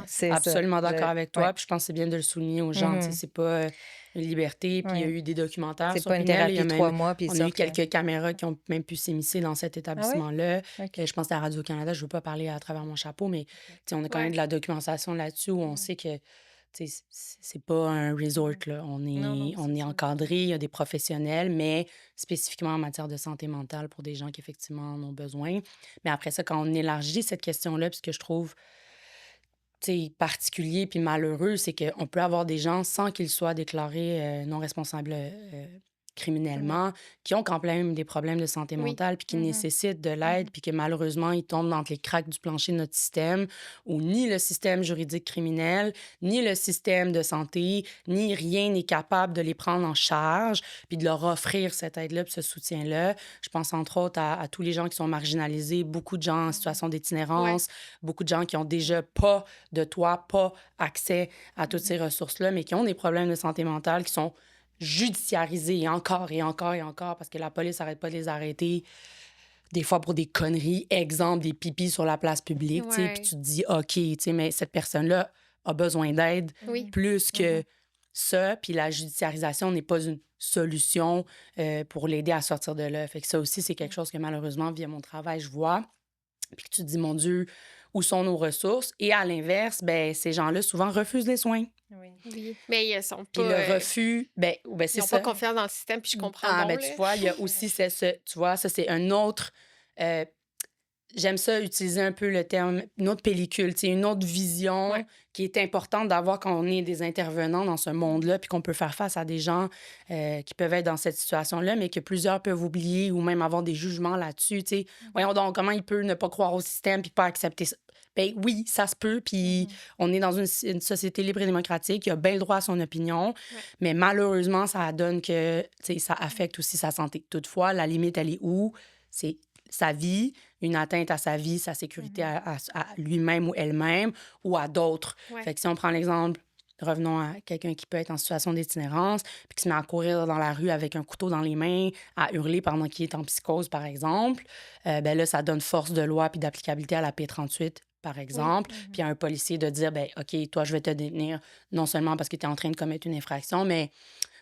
C'est absolument d'accord avec toi. Puis je pense que c'est bien de le souligner aux gens. C'est pas une liberté. Puis il y a eu des documentaires sur Pinel. C'est pas une thérapie 3 mois. On a eu quelques caméras qui ont même pu s'immiscer dans cet établissement-là. Je pense à Radio-Canada. Je veux pas parler à travers mon chapeau, mais on a quand même de la documentation là-dessus où on sait que c'est pas un resort, là. On est encadré, il y a des professionnels, mais spécifiquement en matière de santé mentale pour des gens qui, effectivement, en ont besoin. Mais après ça, quand on élargit cette question-là, puis ce que je trouve particulier puis malheureux, c'est qu'on peut avoir des gens sans qu'ils soient déclarés non responsables criminellement, qui ont quand même des problèmes de santé mentale, puis qui nécessitent de l'aide, puis que malheureusement, ils tombent dans les cracks du plancher de notre système, où ni le système juridique criminel, ni le système de santé, ni rien n'est capable de les prendre en charge, puis de leur offrir cette aide-là, puis ce soutien-là. Je pense entre autres à tous les gens qui sont marginalisés, beaucoup de gens en situation d'itinérance, beaucoup de gens qui ont déjà pas de toit, pas accès à toutes ces ressources-là, mais qui ont des problèmes de santé mentale, qui sont judiciarisés encore et encore et encore parce que la police n'arrête pas de les arrêter, des fois pour des conneries, exemple, des pipis sur la place publique, tu sais, puis tu te dis, OK, tu sais, mais cette personne-là a besoin d'aide plus que ça, puis la judiciarisation n'est pas une solution pour l'aider à sortir de là. Fait que ça aussi, c'est quelque chose que malheureusement, via mon travail, je vois, puis que tu te dis, mon Dieu, où sont nos ressources? Et à l'inverse, ben ces gens-là, souvent, refusent les soins. Oui. Mais ils sont Puis pas... le refus, ben c'est ils n'ont ça. pas confiance dans le système, puis je comprends Ah, donc, ben là. tu vois, il y a aussi, tu vois, ça, c'est un autre... j'aime ça utiliser un peu le terme, une autre pellicule, tu sais, une autre vision qui est importante d'avoir quand on est des intervenants dans ce monde-là, puis qu'on peut faire face à des gens qui peuvent être dans cette situation-là, mais que plusieurs peuvent oublier ou même avoir des jugements là-dessus, tu sais. Voyons donc, comment il peut ne pas croire au système puis pas accepter ça? Ben oui, ça se peut, puis on est dans une société libre et démocratique, il a bien le droit à son opinion, mais malheureusement, ça donne que, tu sais, ça affecte aussi sa santé. Toutefois, la limite, elle est où? C'est sa vie, une atteinte à sa vie, sa sécurité à lui-même ou elle-même ou à d'autres. Fait que si on prend l'exemple, revenons à quelqu'un qui peut être en situation d'itinérance puis qui se met à courir dans la rue avec un couteau dans les mains, à hurler pendant qu'il est en psychose, par exemple, ben là, ça donne force de loi puis d'applicabilité à la P38, par exemple, puis à un policier de dire, ben OK, toi, je vais te détenir non seulement parce que tu es en train de commettre une infraction, mais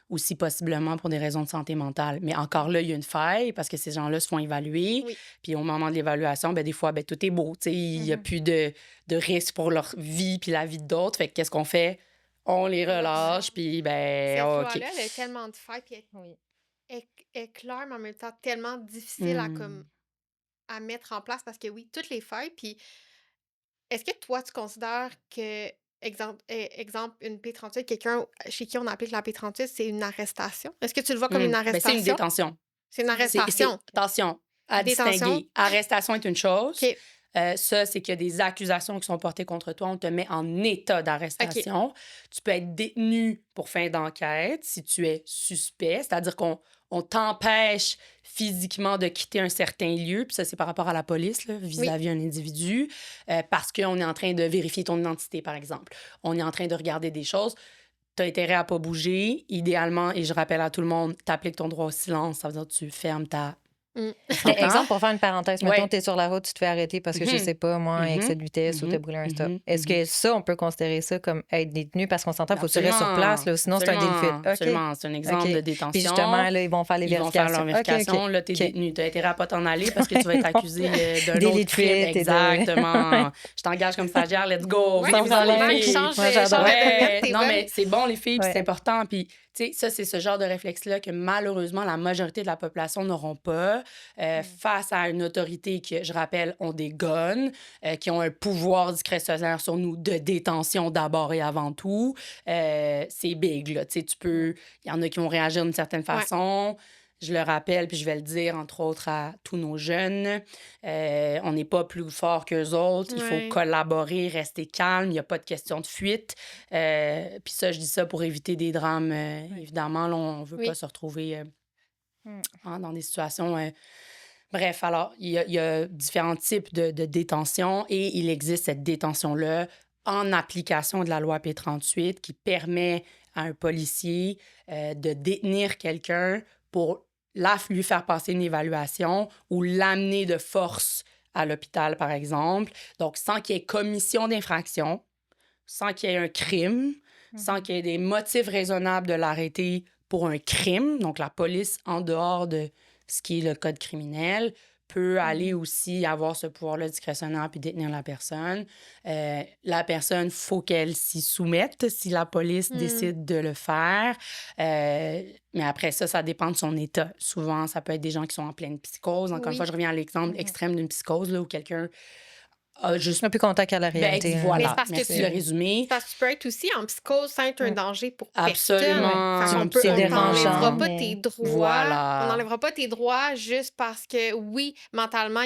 aussi possiblement pour des raisons de santé mentale. Mais encore là, il y a une faille parce que ces gens-là se font évaluer. Puis au moment de l'évaluation, ben des fois, ben tout est beau. Tu sais, il n'y a plus de risque pour leur vie puis la vie d'autres. Fait que qu'est-ce qu'on fait? On les relâche, puis ben Cette OK. loi-là, elle a tellement de failles, puis elle est claire, mais en même temps tellement difficile à mettre en place parce que oui, toutes les failles, puis est-ce que toi, tu considères que, exemple, une P38, quelqu'un chez qui on applique la P38, c'est une arrestation? Est-ce que tu le vois comme une Ben, c'est une arrestation? détention. C'est une arrestation. Attention, à Détention. distinguer. Arrestation est une chose. OK. Ça, c'est qu'il y a des accusations qui sont portées contre toi. On te met en état d'arrestation. Tu peux être détenu pour fin d'enquête si tu es suspect, c'est-à-dire qu'on t'empêche physiquement de quitter un certain lieu, puis ça, c'est par rapport à la police, là, vis-à-vis un individu, parce qu'on est en train de vérifier ton identité, par exemple. On est en train de regarder des choses. Tu as intérêt à pas bouger. Idéalement, et je rappelle à tout le monde, tu appliques ton droit au silence, ça veut dire que tu fermes ta... Mais exemple, pour faire une parenthèse, mettons, t'es sur la route, tu te fais arrêter parce que, je sais pas, moi, excès de vitesse ou t'as brûlé un stop. Est-ce que ça, on peut considérer ça comme être détenu? Parce qu'on s'entend, il faut se rester sur place, là, sinon c'est un délit de fuite. Absolument, c'est un exemple de détention. Puis justement, là, ils vont faire les vérifications. Ils vont faire leur vérification. Là, t'es détenu. T'as intérêt à pas t'en aller parce que tu vas être accusé d'un délit autre de crime. fuite. Exactement. Je t'engage comme stagiaire, let's go. Oui, Sans vous allez aller. change Moi, j'adore. de Non, mais c'est bon, les filles, puis Ouais. c'est important. Puis, tu sais, ça, c'est ce genre de réflexe-là que malheureusement, la majorité de la population n'auront pas face à une autorité qui, je rappelle, ont des guns, qui ont un pouvoir discrétionnaire sur nous de détention d'abord et avant tout. C'est big, là. Tu sais, il y en a qui vont réagir d'une certaine façon. Je le rappelle, puis je vais le dire, entre autres, à tous nos jeunes. On n'est pas plus fort qu'eux autres. Il faut collaborer, rester calme. Il n'y a pas de question de fuite. Puis ça, je dis ça pour éviter des drames. Évidemment, là, on ne veut pas se retrouver dans des situations... Bref, alors, il y a différents types de détention et il existe cette détention-là en application de la loi P38 qui permet à un policier de détenir quelqu'un pour lui faire passer une évaluation ou l'amener de force à l'hôpital, par exemple. Donc, sans qu'il y ait commission d'infraction, sans qu'il y ait un crime, sans qu'il y ait des motifs raisonnables de l'arrêter pour un crime. Donc, la police, en dehors de ce qui est le code criminel, peut aller aussi avoir ce pouvoir-là discrétionnaire puis détenir la personne. La personne, faut qu'elle s'y soumette si la police décide de le faire. Mais après ça, ça dépend de son état. Souvent, ça peut être des gens qui sont en pleine psychose. Encore une fois, je reviens à l'exemple extrême d'une psychose là, où quelqu'un Un peu contact à la réalité. Voilà, parce merci que de le résumé. Parce que tu peux être aussi en psychose sans être un danger pour Absolument. personne. C'est On n'enlèvera dérangeant, pas mais... tes droits. Voilà. On n'enlèvera pas tes droits juste parce que, oui, mentalement,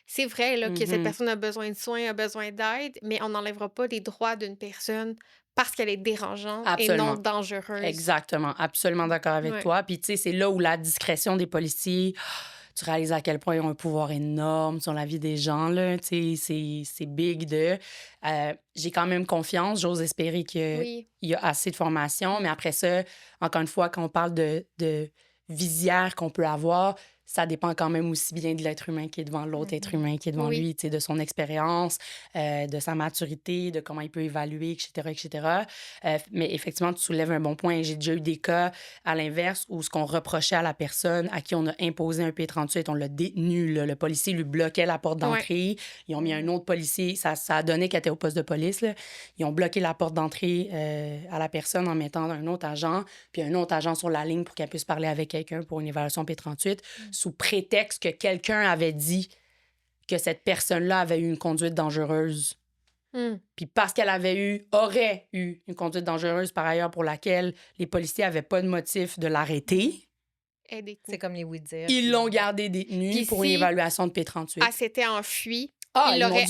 c'est vrai là, que cette personne a besoin de soins, a besoin d'aide, mais on n'enlèvera pas les droits d'une personne parce qu'elle est dérangeante et non dangereuse. Exactement. Absolument d'accord avec toi. Puis, tu sais, c'est là où la discrétion des policiers... Tu réalises à quel point ils ont un pouvoir énorme sur la vie des gens, là. Tu sais, c'est big de... j'ai quand même confiance. J'ose espérer qu'il y a assez de formation. Mais après ça, encore une fois, quand on parle de visière qu'on peut avoir, ça dépend quand même aussi bien de l'être humain qui est devant l'autre être humain qui est devant lui, tu sais, de son expérience, de sa maturité, de comment il peut évaluer, etc., etc. Mais effectivement, tu soulèves un bon point. J'ai déjà eu des cas à l'inverse où ce qu'on reprochait à la personne à qui on a imposé un P38, on l'a détenu, là. Le policier lui bloquait la porte d'entrée. Ils ont mis un autre policier. Ça a donné qu'elle était au poste de police, là. Ils ont bloqué la porte d'entrée à la personne en mettant un autre agent, puis un autre agent sur la ligne pour qu'elle puisse parler avec quelqu'un pour une évaluation P38. Sous prétexte que quelqu'un avait dit que cette personne-là avait eu une conduite dangereuse. Puis parce qu'elle aurait eu une conduite dangereuse par ailleurs pour laquelle les policiers n'avaient pas de motif de l'arrêter. C'est comme les oui-dire. Ils l'ont gardé détenue pour une évaluation de P38. Elle s'était enfuie. Il l'aurait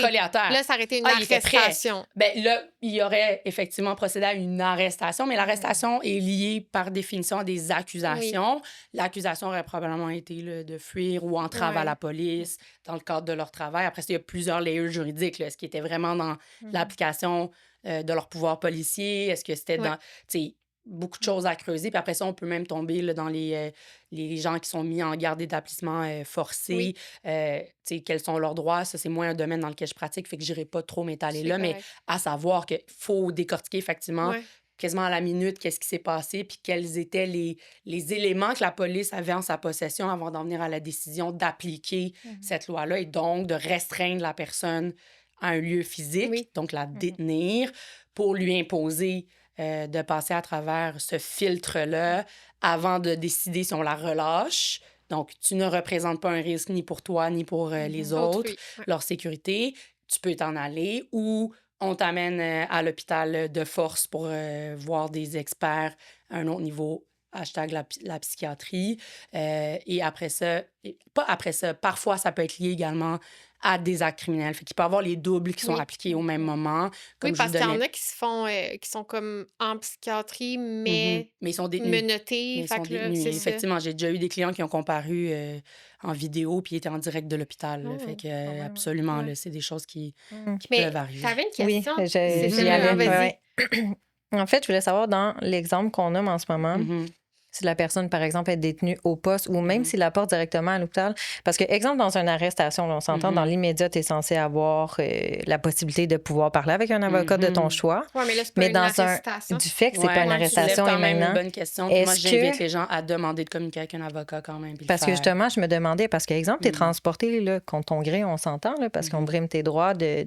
collé à terre. Là, ça aurait été une arrestation. Là, il aurait effectivement procédé à une arrestation, mais l'arrestation est liée par définition à des accusations. Oui. L'accusation aurait probablement été là, de fuir ou entrave à la police dans le cadre de leur travail. Après, il y a plusieurs layers juridiques. Là. Est-ce qui était vraiment dans l'application de leur pouvoir policier? Est-ce que c'était dans... beaucoup de choses à creuser. Puis après ça, on peut même tomber là, dans les gens qui sont mis en garde d'établissement forcé. Quels sont leurs droits? Ça, c'est moins un domaine dans lequel je pratique, fait que je n'irai pas trop m'étaler là. Correct. Mais à savoir qu'il faut décortiquer effectivement quasiment à la minute qu'est-ce qui s'est passé puis quels étaient les éléments que la police avait en sa possession avant d'en venir à la décision d'appliquer cette loi-là et donc de restreindre la personne à un lieu physique, donc la détenir pour lui imposer de passer à travers ce filtre-là avant de décider si on la relâche. Donc, tu ne représentes pas un risque ni pour toi ni pour les autres, leur sécurité. Tu peux t'en aller ou on t'amène à l'hôpital de force pour voir des experts à un autre niveau, #la psychiatrie. Et après ça, pas après ça, parfois ça peut être lié également à des actes criminels. Fait qu'il peut y avoir les doubles qui sont appliqués au même moment. Comme parce qu'il y en a qui sont comme en psychiatrie, mais ils sont détenus. menottés. Effectivement, j'ai déjà eu des clients qui ont comparu en vidéo puis étaient en direct de l'hôpital. Fait que, absolument, là, c'est des choses qui peuvent arriver. T'avais une question? Oui, j'y allais. En fait, je voulais savoir, dans l'exemple qu'on nomme en ce moment, si la personne, par exemple, est détenue au poste ou même s'il la porte directement à l'hôpital. Parce que, exemple, dans une arrestation, là, on s'entend, dans l'immédiat, tu es censé avoir la possibilité de pouvoir parler avec un avocat de ton choix. Oui, mais là, c'est pas une arrestation. Du fait que c'est pas une arrestation quand même maintenant. Une bonne question. Moi, j'invite les gens à demander de communiquer avec un avocat quand même. Parce que justement, je me demandais, parce que, exemple, tu es transporté là, contre ton gré, on s'entend, là, parce qu'on brime tes droits de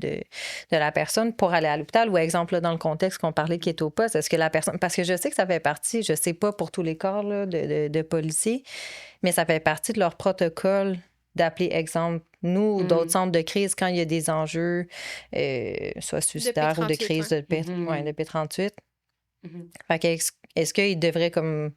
la personne pour aller à l'hôpital. Ou, exemple, là, dans le contexte qu'on parlait qui est au poste, est-ce que la personne. Parce que je sais que ça fait partie, je sais pas pour tous les cas, là, de policiers, mais ça fait partie de leur protocole d'appeler, exemple, nous ou d'autres centres de crise quand il y a des enjeux, soit suicidaires ou de crise de P38. Fait que est-ce qu'ils devraient comme...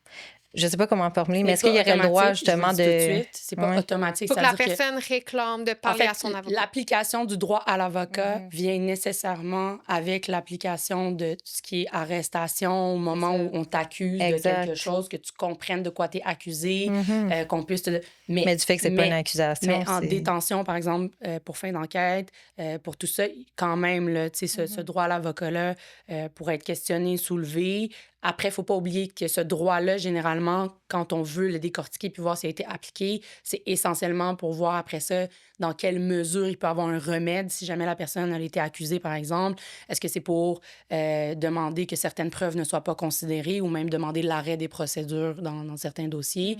Je sais pas comment formuler, mais est-ce qu'il y aurait le droit, justement, de... Tout de suite, c'est pas automatique. Il faut que la personne réclame de parler à son avocat. L'application du droit à l'avocat vient nécessairement avec l'application de ce qui est arrestation au moment où on t'accuse de quelque chose, que tu comprennes de quoi tu es accusé, qu'on puisse te... Mais du fait que c'est pas une accusation. Mais en détention, par exemple, pour fin d'enquête, pour tout ça, quand même, là, ce droit à l'avocat-là pourrait être questionné, soulevé. Après, il ne faut pas oublier que ce droit-là, généralement, quand on veut le décortiquer puis voir s'il a été appliqué, c'est essentiellement pour voir après ça dans quelle mesure il peut avoir un remède si jamais la personne a été accusée, par exemple. Est-ce que c'est pour demander que certaines preuves ne soient pas considérées ou même demander l'arrêt des procédures dans certains dossiers?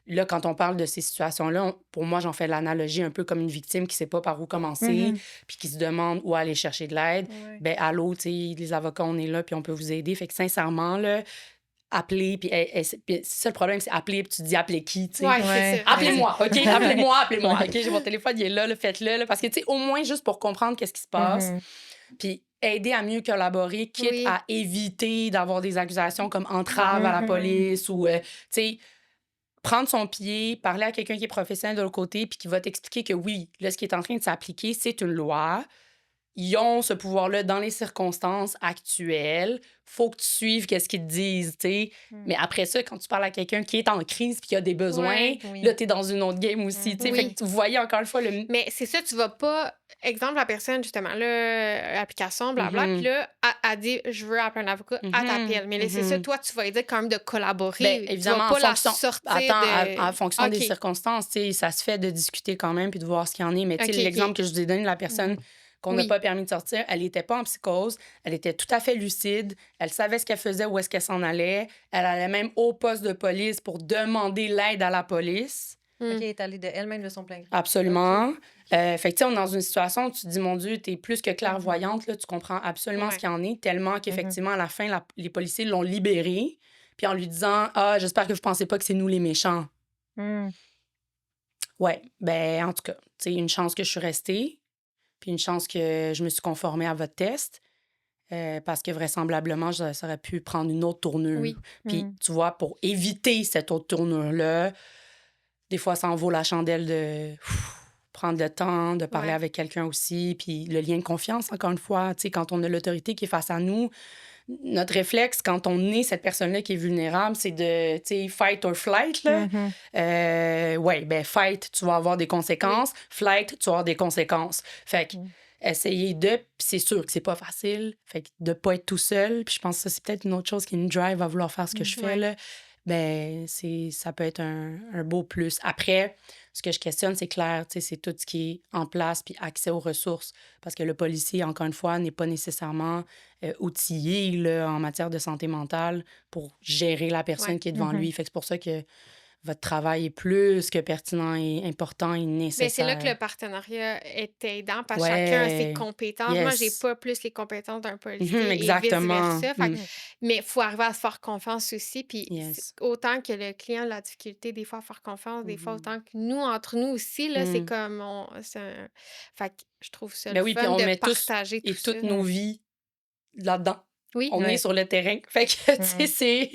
Là, quand on parle de ces situations-là, pour moi, j'en fais l'analogie un peu comme une victime qui ne sait pas par où commencer puis qui se demande où aller chercher de l'aide. Bien, allô, tu sais, les avocats, on est là puis on peut vous aider. Fait que sincèrement, là, appeler, puis c'est ça le problème, c'est appeler, puis tu te dis appeler qui, tu sais. Ouais, c'est ça. Appelez-moi, OK? Appelez-moi. OK, j'ai mon téléphone, il est là, faites-le. Là, parce que, tu sais, au moins, juste pour comprendre qu'est-ce qui se passe, puis aider à mieux collaborer, quitte à éviter d'avoir des accusations comme entrave à la police ou, tu sais, prendre son pied, parler à quelqu'un qui est professionnel de l'autre côté, puis qui va t'expliquer que oui, là, ce qui est en train de s'appliquer, c'est une loi. Ils ont ce pouvoir-là dans les circonstances actuelles. Faut que tu suives qu'est-ce qu'ils te disent, tu sais. Mais après ça, quand tu parles à quelqu'un qui est en crise puis qui a des besoins, là, t'es dans une autre game aussi, tu sais. Fait que vous voyez encore une fois le... Mais c'est ça, tu vas pas... Exemple, la personne, justement, là, application, blabla, puis là, elle dit « Je veux appeler un avocat », elle t'appelle. Mais là, c'est ça, toi, tu vas lui dire quand même de collaborer. Ben, évidemment, tu vas pas en fonction, la sortir en fonction des circonstances, tu sais, ça se fait de discuter quand même puis de voir ce qu'il y en est. Mais tu sais, l'exemple que je vous ai donné de la personne... qu'on n'a pas permis de sortir. Elle n'était pas en psychose. Elle était tout à fait lucide. Elle savait ce qu'elle faisait, où est-ce qu'elle s'en allait. Elle allait même au poste de police pour demander l'aide à la police. OK, elle est allée elle-même de son plein gré. Absolument. Fait que, tu sais, on est dans une situation où tu te dis, mon Dieu, t'es plus que clairvoyante, là, tu comprends absolument ce qu'il y en est, tellement qu'effectivement, à la fin, les policiers l'ont libérée, puis en lui disant, « Ah, j'espère que vous pensez pas que c'est nous les méchants. Ouais, ben en tout cas, tu sais, une chance que je suis restée. Puis une chance que je me suis conformée à votre test, parce que vraisemblablement, ça aurait pu prendre une autre tournure. Puis, tu vois, pour éviter cette autre tournure-là, des fois, ça en vaut la chandelle de prendre le temps, de parler avec quelqu'un aussi. Puis le lien de confiance, encore une fois, tu sais, quand on a l'autorité qui est face à nous, notre réflexe, quand on est cette personne-là qui est vulnérable, c'est de, tu sais, fight or flight, là. Fight, tu vas avoir des conséquences. Flight, tu vas avoir des conséquences. Fait que, essayer de... Puis c'est sûr que c'est pas facile. Fait que de pas être tout seul. Puis je pense que ça, c'est peut-être une autre chose qui me drive à vouloir faire ce que je fais, là. Ben, ça peut être un beau plus. Après, ce que je questionne, c'est clair, tu sais, c'est tout ce qui est en place puis accès aux ressources. Parce que le policier, encore une fois, n'est pas nécessairement outillé là, en matière de santé mentale pour gérer la personne qui est devant lui. Fait que c'est pour ça que votre travail est plus que pertinent et important et nécessaire. Mais c'est là que le partenariat est aidant parce que chacun a ses compétences. Moi, j'ai pas plus les compétences d'un policier et vice-versa. Mais il faut arriver à se faire confiance aussi. Puis autant que le client a la difficulté des fois à faire confiance, des fois autant que nous, entre nous aussi, là, c'est comme... Fait que je trouve ça le fun puis on de met partager tout ça. toutes nos vies là-dedans. Oui. On est sur le terrain. Fait que, tu sais,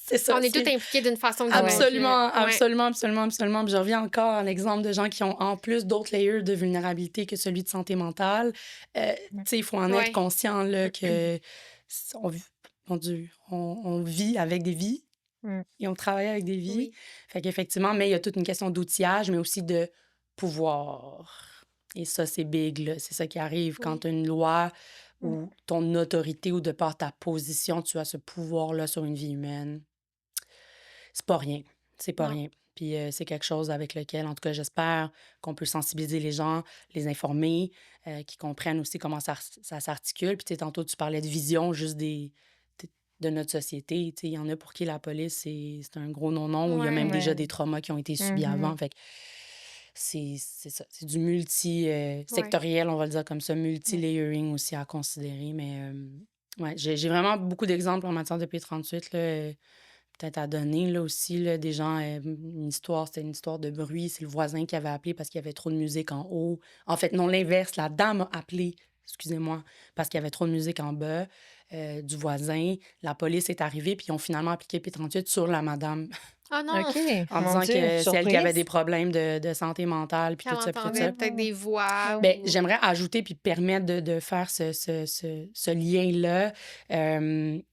c'est ça. On est tous impliqués d'une façon ou d'une autre. Absolument. Puis je reviens encore à l'exemple de gens qui ont en plus d'autres layers de vulnérabilité que celui de santé mentale. Tu sais, il faut en être conscient là, que on vit avec des vies et on travaille avec des vies. Fait qu'effectivement, mais il y a toute une question d'outillage, mais aussi de pouvoir. Et ça, c'est big, là. C'est ça qui arrive quand tu as une loi ou ton autorité ou de par ta position, tu as ce pouvoir-là sur une vie humaine. C'est pas rien. C'est pas rien. Puis c'est quelque chose avec lequel, en tout cas, j'espère qu'on peut sensibiliser les gens, les informer, qu'ils comprennent aussi comment ça s'articule. Puis tu sais, tantôt, tu parlais de vision juste de notre société. Tu sais, il y en a pour qui la police, c'est un gros non-non, où il y a même déjà des traumas qui ont été subis avant. Fait que c'est ça. C'est du multi-sectoriel, on va le dire comme ça, multi-layering aussi à considérer. Mais j'ai vraiment beaucoup d'exemples en matière de P38, là, peut-être à donner là aussi, là, des gens, c'était une histoire de bruit. C'est le voisin qui avait appelé parce qu'il y avait trop de musique en haut. En fait, non, l'inverse. La dame a appelé, excusez-moi, parce qu'il y avait trop de musique en bas du voisin. La police est arrivée, puis ils ont finalement appliqué P38 sur la madame. Ah non! OK. En disant que c'est elle qui avait des problèmes de santé mentale, puis tout ça, puis tout ça. Peut-être des voix. Ben, j'aimerais ajouter puis permettre de faire ce lien-là. Tu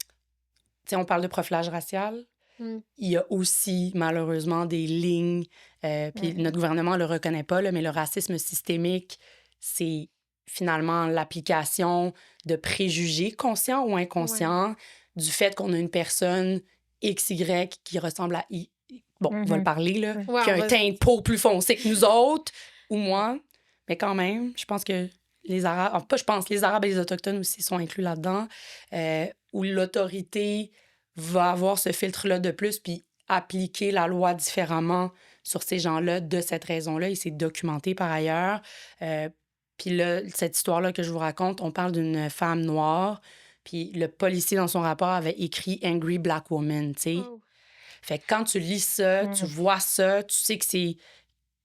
sais, on parle de profilage racial. Il y a aussi, malheureusement, des lignes, puis notre gouvernement ne le reconnaît pas, là, mais le racisme systémique, c'est finalement l'application de préjugés, conscients ou inconscients, du fait qu'on a une personne XY qui ressemble à I. Bon, on va le parler, là. Qui a un teint de peau plus foncé que nous autres, ou moi. Mais quand même, je pense que les Arabes... Enfin, pas je pense, les Arabes et les Autochtones aussi sont inclus là-dedans, où l'autorité va avoir ce filtre-là de plus, puis appliquer la loi différemment sur ces gens-là de cette raison-là. Et c'est documenté par ailleurs. Puis là, cette histoire-là que je vous raconte, on parle d'une femme noire Puis le policier, dans son rapport, avait écrit « Angry Black Woman », tu sais. Oh. Fait que quand tu lis ça, tu vois ça, tu sais que c'est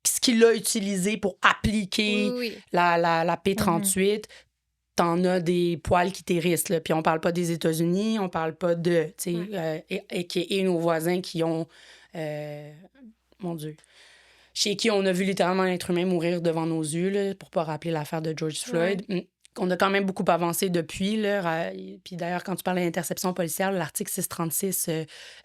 ce qu'il a utilisé pour appliquer la P38, t'en as des poils qui t'hérissent, là. Puis on parle pas des États-Unis, on parle pas de, tu sais, et nos voisins qui ont... mon Dieu... Chez qui on a vu littéralement l'être humain mourir devant nos yeux, là, pour pas rappeler l'affaire de George Floyd. On a quand même beaucoup avancé depuis. Là. Puis d'ailleurs, quand tu parles d'interception policière, l'article 636,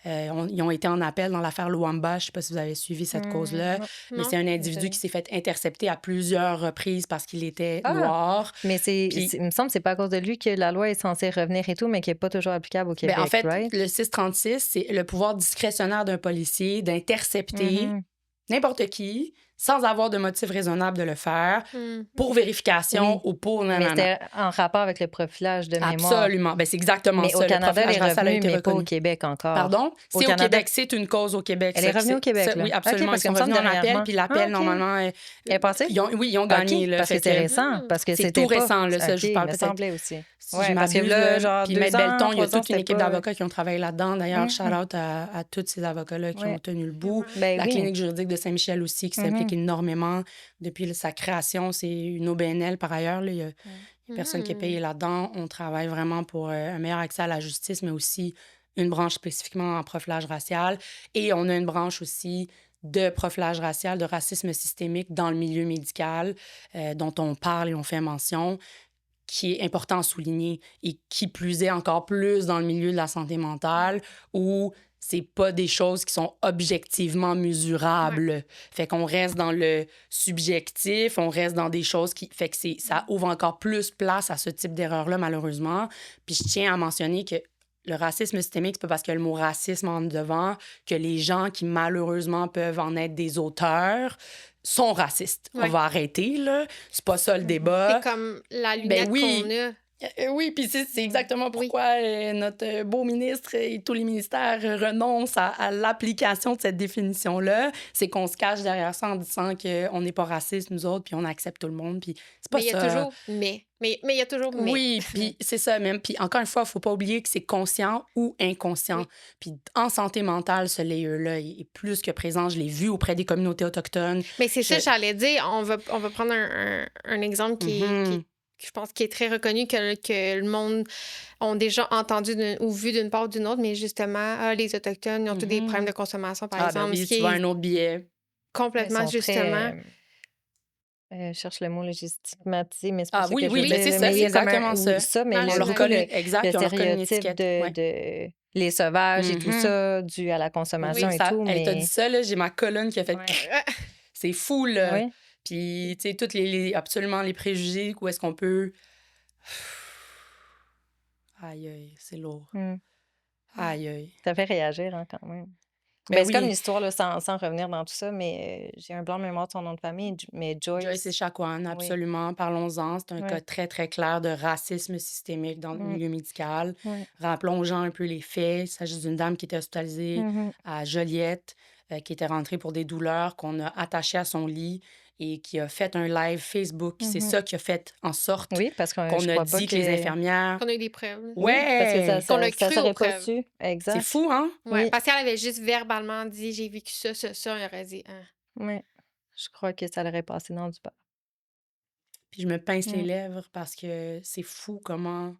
ils ont été en appel dans l'affaire Luamba. Je sais pas si vous avez suivi cette cause-là. Mais c'est un individu qui s'est fait intercepter à plusieurs reprises parce qu'il était noir. Mais il me semble que c'est pas à cause de lui que la loi est censée revenir et tout, mais qui n'est pas toujours applicable au Québec, en fait, right? Le 636, c'est le pouvoir discrétionnaire d'un policier d'intercepter n'importe qui, sans avoir de motif raisonnable de le faire, pour vérification ou pour... Mais c'était en rapport avec le profilage de mémoire. Absolument. Ben, c'est exactement mais ça. Mais au Canada, elle est revenue, mais reconnu. pas au Québec encore. Pardon? C'est au Québec. C'est une cause au Québec. Elle est revenue au Québec, là. Oui, absolument. Ils sont revenus en appel, puis l'appel, normalement... Elle est passée? Oui, ils ont gagné. Là, parce que c'est récent. Parce que c'est tout récent, là, ça, je parle peut-être. semblait aussi. Oui, parce que là, genre, puis Maître Belton, il y a toute une équipe d'avocats qui ont travaillé là-dedans. D'ailleurs, shout-out à tous ces avocats-là qui ont tenu le bout. La clinique juridique de Saint-Michel aussi, qui s'implique énormément depuis sa création. C'est une OBNL, par ailleurs. Il y a personne qui est payé là-dedans. On travaille vraiment pour un meilleur accès à la justice, mais aussi une branche spécifiquement en profilage racial. Et on a une branche aussi de profilage racial, de racisme systémique dans le milieu médical, dont on parle et on fait mention, qui est important à souligner et qui plus est encore plus dans le milieu de la santé mentale où c'est pas des choses qui sont objectivement mesurables. Fait qu'on reste dans le subjectif, on reste dans des choses qui... Fait que ça ouvre encore plus place à ce type d'erreur-là, malheureusement. Puis je tiens à mentionner que le racisme systémique, c'est pas parce qu'il y a le mot racisme en devant que les gens qui, malheureusement, peuvent en être des auteurs sont racistes. On va arrêter, là. C'est pas ça le débat. C'est comme la lunette qu'on a. Oui, puis c'est exactement pourquoi notre beau ministre et tous les ministères renoncent à l'application de cette définition-là. C'est qu'on se cache derrière ça en disant qu'on n'est pas raciste, nous autres, puis on accepte tout le monde, puis c'est pas ça. Mais il y a toujours mais il y a toujours mais. Oui, puis c'est ça même. Puis encore une fois, il ne faut pas oublier que c'est conscient ou inconscient. Puis en santé mentale, ce layer-là est plus que présent. Je l'ai vu auprès des communautés autochtones. Mais c'est ça, j'allais dire. On va prendre un exemple qui je pense qu'il est très reconnu que le monde ont déjà entendu ou vu d'une part ou d'une autre, mais justement, les Autochtones, ils ont tous des problèmes de consommation, par exemple. Ben oui, tu vois un autre biais. Complètement, justement. Je cherche le mot stigmatisé, mais c'est pas ça que je veux dire. C'est ça, c'est exactement ça. Mais on le reconnaît, exact, le stéréotype de les sauvages et tout ça, dû à la consommation et tout. Mais... T'as dit ça, là, j'ai ma colonne qui a fait... C'est fou, là. Oui. Puis, tu sais, toutes absolument les préjugés, où est-ce qu'on peut... Aïe, aïe, c'est lourd. Aïe, aïe. Ça fait réagir, hein, quand même. Ben, c'est comme une histoire, là, sans revenir dans tout ça, mais j'ai un blanc de mémoire de son nom de famille, mais Joyce... Joyce Echaquan, absolument. Oui. Parlons-en. C'est un cas très, très clair de racisme systémique dans le milieu médical. Rappelons aux gens un peu les faits. Il s'agit d'une dame qui était hospitalisée à Joliette, qui était rentrée pour des douleurs, qu'on a attachée à son lit et qui a fait un live Facebook. C'est ça qui a fait en sorte parce qu'on a dit que les infirmières... Qu'on a eu des preuves. Oui, parce que qu'on a cru aux preuves. Su. Exact. C'est fou, hein? Oui, parce qu'elle avait juste verbalement dit « j'ai vécu ça, on aurait dit Oui, je crois que ça l'aurait passé dans du beurre. Puis je me pince les lèvres parce que c'est fou comment...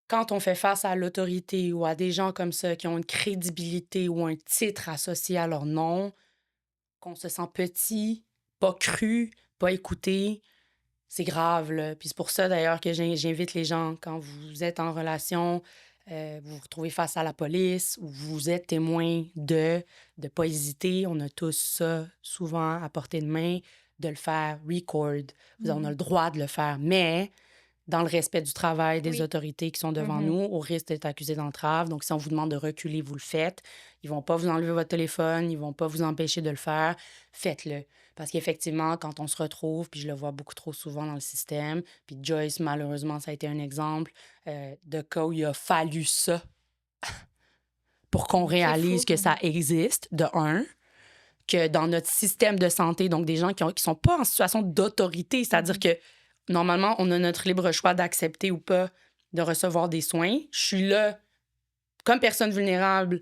Quand on fait face à l'autorité ou à des gens comme ça qui ont une crédibilité ou un titre associé à leur nom... qu'on se sent petit, pas cru, pas écouté, c'est grave, là. Puis c'est pour ça, d'ailleurs, que j'invite les gens, quand vous êtes en relation, vous vous retrouvez face à la police ou vous êtes témoin de pas hésiter. On a tous ça souvent à portée de main, de le faire record. On a le droit de le faire, mais dans le respect du travail des autorités qui sont devant nous, au risque d'être accusé d'entrave. Donc, si on vous demande de reculer, vous le faites. Ils vont pas vous enlever votre téléphone, ils vont pas vous empêcher de le faire. Faites-le. Parce qu'effectivement, quand on se retrouve, puis je le vois beaucoup trop souvent dans le système, puis Joyce, malheureusement, ça a été un exemple de cas où il a fallu ça pour qu'on réalise que ça existe, de un, que dans notre système de santé, donc des gens qui sont pas en situation d'autorité, c'est-à-dire que normalement, on a notre libre choix d'accepter ou pas de recevoir des soins. Je suis là comme personne vulnérable.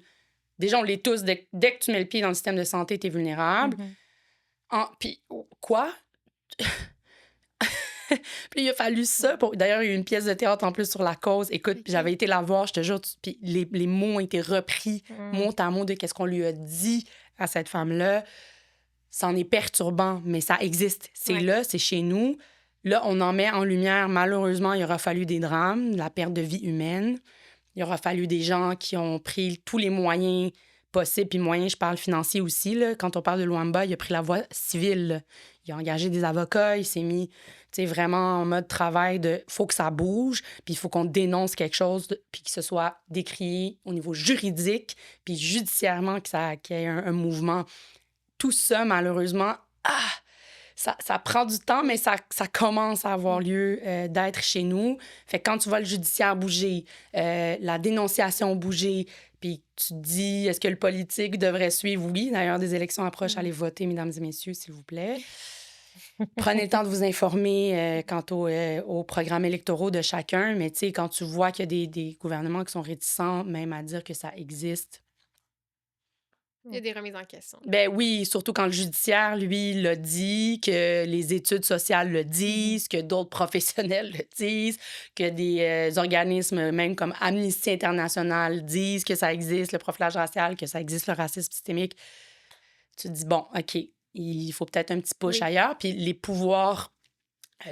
Déjà, on l'est tous. Dès que tu mets le pied dans le système de santé, tu es vulnérable. Puis, quoi? Puis il a fallu ça. D'ailleurs, il y a eu une pièce de théâtre en plus sur la cause. Écoute, j'avais été la voir, je te jure, puis les mots ont été repris, mot à mot, de qu'est-ce qu'on lui a dit à cette femme-là. C'en est perturbant, mais ça existe. C'est là, c'est chez nous. Là, on en met en lumière. Malheureusement, il aura fallu des drames, la perte de vie humaine. Il aura fallu des gens qui ont pris tous les moyens possibles. Puis moyens, je parle financier aussi. Là. Quand on parle de Luamba, il a pris la voie civile. Là. Il a engagé des avocats. Il s'est mis vraiment en mode travail de faut que ça bouge, puis il faut qu'on dénonce quelque chose, puis que ce soit décrié au niveau juridique, puis judiciairement qu'il y ait un mouvement. Tout ça, malheureusement, ça prend du temps, mais ça commence à avoir lieu d'être chez nous. Fait que quand tu vois le judiciaire bouger, la dénonciation bouger, puis tu te dis, est-ce que le politique devrait suivre? Oui, d'ailleurs, des élections approchent, allez voter, mesdames et messieurs, s'il vous plaît. Prenez le temps de vous informer quant aux programmes électoraux de chacun, mais tu sais, quand tu vois qu'il y a des gouvernements qui sont réticents même à dire que ça existe, il y a des remises en question. Ben oui, surtout quand le judiciaire, lui, l'a dit, que les études sociales le disent, que d'autres professionnels le disent, que des organismes, même comme Amnesty International, disent que ça existe, le profilage racial, que ça existe, le racisme systémique. Tu te dis, bon, OK, il faut peut-être un petit push ailleurs. Puis les pouvoirs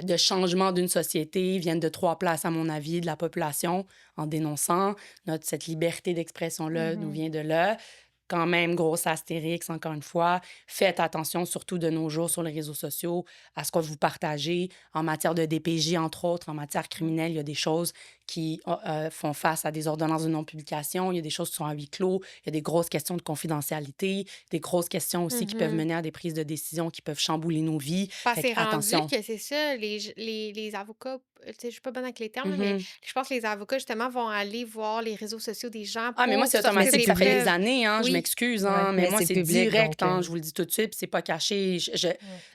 de changement d'une société viennent de 3 places, à mon avis, de la population, en dénonçant. Cette liberté d'expression-là nous vient de là. Quand même, grosse astérix, encore une fois. Faites attention, surtout de nos jours sur les réseaux sociaux, à ce que vous partagez. En matière de DPJ, entre autres, en matière criminelle, il y a des choses qui font face à des ordonnances de non-publication. Il y a des choses qui sont à huis clos. Il y a des grosses questions de confidentialité, des grosses questions aussi qui peuvent mener à des prises de décision qui peuvent chambouler nos vies. C'est rendu que c'est ça, les avocats, je suis pas bonne avec les termes, mais je pense que les avocats, justement, vont aller voir les réseaux sociaux des gens pour mais moi, c'est automatique, ça fait des années, Oui. je m'excuse, mais moi, c'est public, direct, donc, je vous le dis tout de suite, puis c'est pas caché.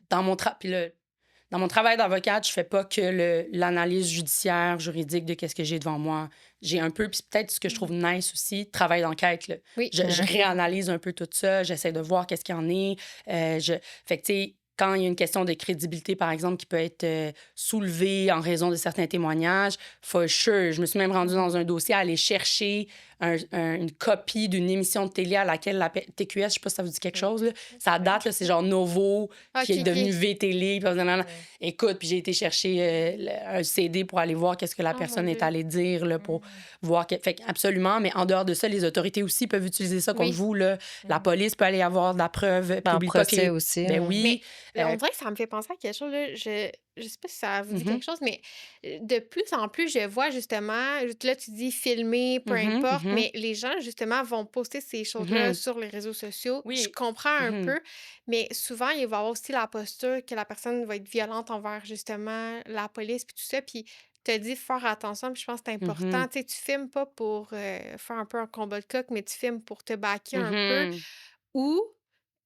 Dans mon travail d'avocate, je fais pas que l'analyse judiciaire, juridique de qu'est-ce que j'ai devant moi. J'ai un peu, puis peut-être ce que je trouve nice aussi, travail d'enquête. Là. Oui. Je réanalyse un peu tout ça, j'essaie de voir qu'est-ce qu'il y en est. Fait que, tu sais, quand il y a une question de crédibilité, par exemple, qui peut être soulevée en raison de certains témoignages, for sure. Je me suis même rendue dans un dossier à aller chercher une copie d'une émission de télé à laquelle la TQS, je sais pas si ça vous dit quelque chose, là. Ça date, là, c'est genre Novo, qui est devenu VTélé. Écoute, puis j'ai été chercher un CD pour aller voir qu'est-ce que la personne est allée dire, là, pour voir... Fait absolument, mais en dehors de ça, les autorités aussi peuvent utiliser ça contre vous, là. La police peut aller avoir de la preuve. En procès aussi. Ben oui. Mais on dirait que ça me fait penser à quelque chose, là. Je sais pas si ça vous dit quelque chose, mais de plus en plus, je vois justement, là, tu dis filmer, peu importe, mais les gens, justement, vont poster ces choses-là sur les réseaux sociaux. Oui. Je comprends un peu, mais souvent, il va y avoir aussi la posture que la personne va être violente envers, justement, la police, puis tout ça, puis te dis faire attention, puis je pense que c'est important. Tu sais, tu filmes pas pour faire un peu un combat de coq, mais tu filmes pour te baquer un peu. Ou...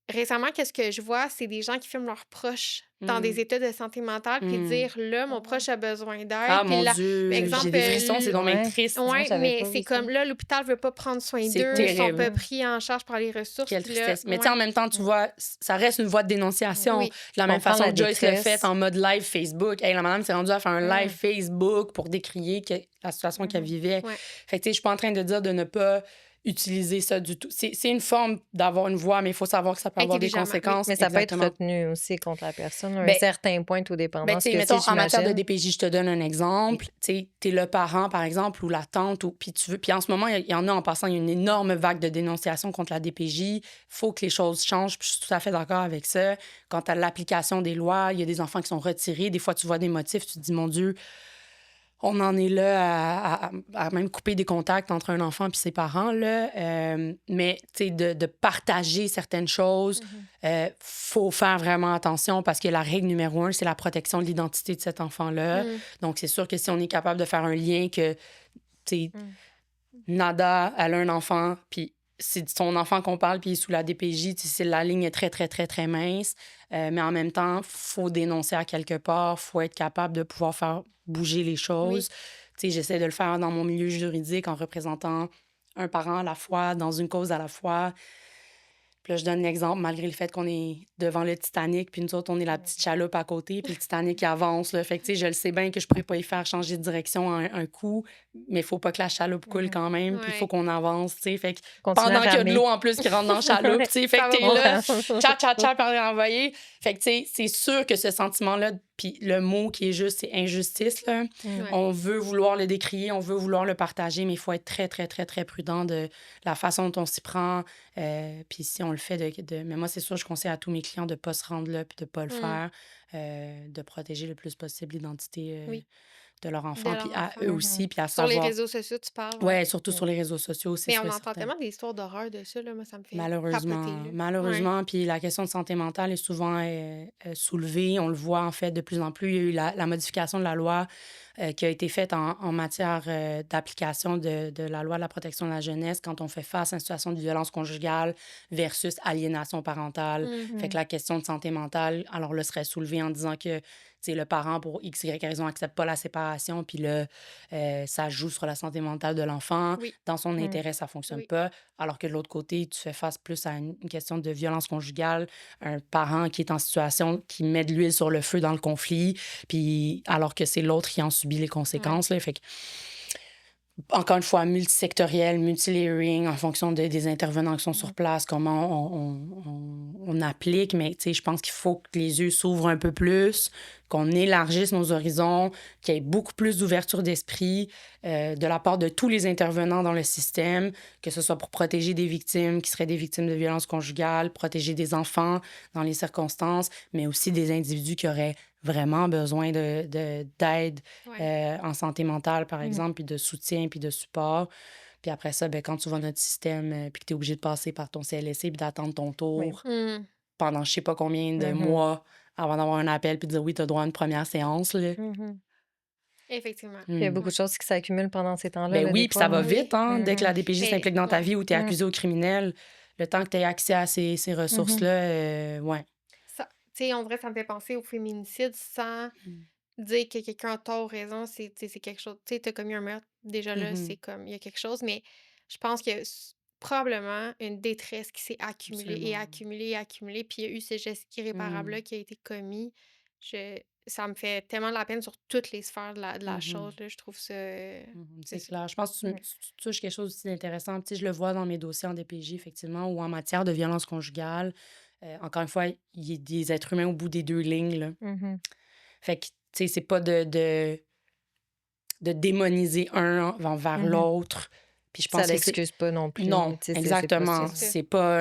Récemment, qu'est-ce que je vois, c'est des gens qui filment leurs proches dans des états de santé mentale, puis dire, là, mon proche a besoin d'aide. Ah, puis mon là, Dieu, exemple, j'ai des frissons, c'est donc bien triste. Oui, mais c'est comme, là, l'hôpital veut pas prendre soin d'eux, ils sont pas pris en charge par les ressources. Quelle puis là, tristesse. Mais tu sais, en même temps, tu vois, ça reste une voie de dénonciation. Oui. De la même façon que Joyce l'a détresse. fait en mode live Facebook. Hey, la madame s'est rendue à faire un live Facebook pour décrier la situation qu'elle vivait. Ouais. Fait que tu sais, je suis pas en train de dire de ne pas utiliser ça du tout. C'est une forme d'avoir une voix, mais il faut savoir que ça peut avoir des Intelligemment, conséquences. Mais ça peut être Exactement. retenu aussi contre la personne à un Ben, certain point, tout dépendant Ben, ce que mettons, c'est, en matière de j'imagine. DPJ, je te donne un exemple. Tu es le parent, par exemple, ou la tante, puis tu veux... Puis en ce moment, il y en a, en passant, il y a une énorme vague de dénonciation contre la DPJ. Il faut que les choses changent, puis je suis tout à fait d'accord avec ça. Quant à l'application des lois, il y a des enfants qui sont retirés. Des fois, tu vois des motifs, tu te dis, mon Dieu, on en est là à même couper des contacts entre un enfant et ses parents. Là. Mais de partager certaines choses, faut faire vraiment attention parce que la règle numéro 1, c'est la protection de l'identité de cet enfant-là. Donc, c'est sûr que si on est capable de faire un lien que Nada, elle a un enfant, puis c'est de son enfant qu'on parle, puis il est sous la DPJ, la ligne est très, très, très, très mince. Mais en même temps, il faut dénoncer à quelque part, il faut être capable de pouvoir faire bouger les choses. J'essaie de le faire dans mon milieu juridique en représentant un parent à la fois, dans une cause à la fois. Puis là, je donne l'exemple, malgré le fait qu'on est devant le Titanic, puis nous autres, on est la petite chaloupe à côté, puis le Titanic il avance. Là. Fait que, je le sais bien que je pourrais pas y faire changer de direction un coup, mais il faut pas que la chaloupe coule quand même, puis il faut qu'on avance, tu sais. Fait que pendant qu'il y a de l'eau en plus qui rentre dans la chaloupe, tu sais. Fait que t'es là, tcha, par envoyer. Fait que, tu sais, c'est sûr que ce sentiment-là, puis le mot qui est juste, c'est injustice, là. On veut vouloir le décrier, on veut vouloir le partager, mais il faut être très, très, très, très prudent de la façon dont on s'y prend. Puis si on le fait mais moi, c'est sûr, je conseille à tous mes clients de ne pas se rendre là puis de ne pas le faire, de protéger le plus possible l'identité de leur enfant, puis à eux aussi, puis à savoir... Sur les réseaux sociaux, tu parles? Oui, surtout sur les réseaux sociaux, c'est Mais sûr on et entend certain. tellement des histoires d'horreur de ça, là, moi, ça me fait Malheureusement, puis la question de santé mentale est souvent soulevée. On le voit, en fait, de plus en plus. Il y a eu la modification de la loi qui a été faite en matière d'application de la loi de la protection de la jeunesse quand on fait face à une situation de violence conjugale versus aliénation parentale. Fait que la question de santé mentale, alors là, serait soulevée en disant que le parent, pour X, Y raison, n'accepte pas la séparation, puis là, ça joue sur la santé mentale de l'enfant. Dans son intérêt, ça ne fonctionne pas. Alors que de l'autre côté, tu fais face plus à une question de violence conjugale, un parent qui est en situation qui met de l'huile sur le feu dans le conflit, puis alors que c'est l'autre qui en subit les conséquences. Là, fait que, encore une fois, multisectoriel, multilayering, en fonction des intervenants qui sont sur place, comment on applique. Mais je pense qu'il faut que les yeux s'ouvrent un peu plus, qu'on élargisse nos horizons, qu'il y ait beaucoup plus d'ouverture d'esprit de la part de tous les intervenants dans le système, que ce soit pour protéger des victimes qui seraient des victimes de violences conjugales, protéger des enfants dans les circonstances, mais aussi des individus qui auraient vraiment besoin d'aide en santé mentale, par exemple, puis de soutien, puis de support. Puis après ça, quand tu vois notre système, puis que tu es obligé de passer par ton CLSC puis d'attendre ton tour pendant je sais pas combien de mois avant d'avoir un appel puis de dire oui, tu as droit à une première séance. Là. Effectivement. Il y a beaucoup de choses qui s'accumulent pendant ces temps-là. Oui, puis ça va vite. Dès que la DPJ s'implique dans ta vie ou tu es accusé au criminel, le temps que tu aies accès à ces ressources-là, On dirait que ça me fait penser au féminicide sans dire que quelqu'un a tort ou raison. C'est quelque chose. Tu as commis un meurtre. Déjà là, c'est comme, il y a quelque chose. Mais je pense qu'il y a probablement une détresse qui s'est accumulée et accumulée et accumulée. Puis il y a eu ce geste irréparable-là qui a été commis. Ça me fait tellement de la peine sur toutes les sphères de la chose. Là. Je trouve ça... c'est clair. Je pense que tu touches quelque chose aussi d'intéressant. Je le vois dans mes dossiers en DPJ, effectivement, ou en matière de violence conjugale. Encore une fois, il y a des êtres humains au bout des deux lignes. Là. Fait que, c'est pas de démoniser un vers l'autre. Puis je pense ça l'excuse pas non plus. Non, exactement. C'est pas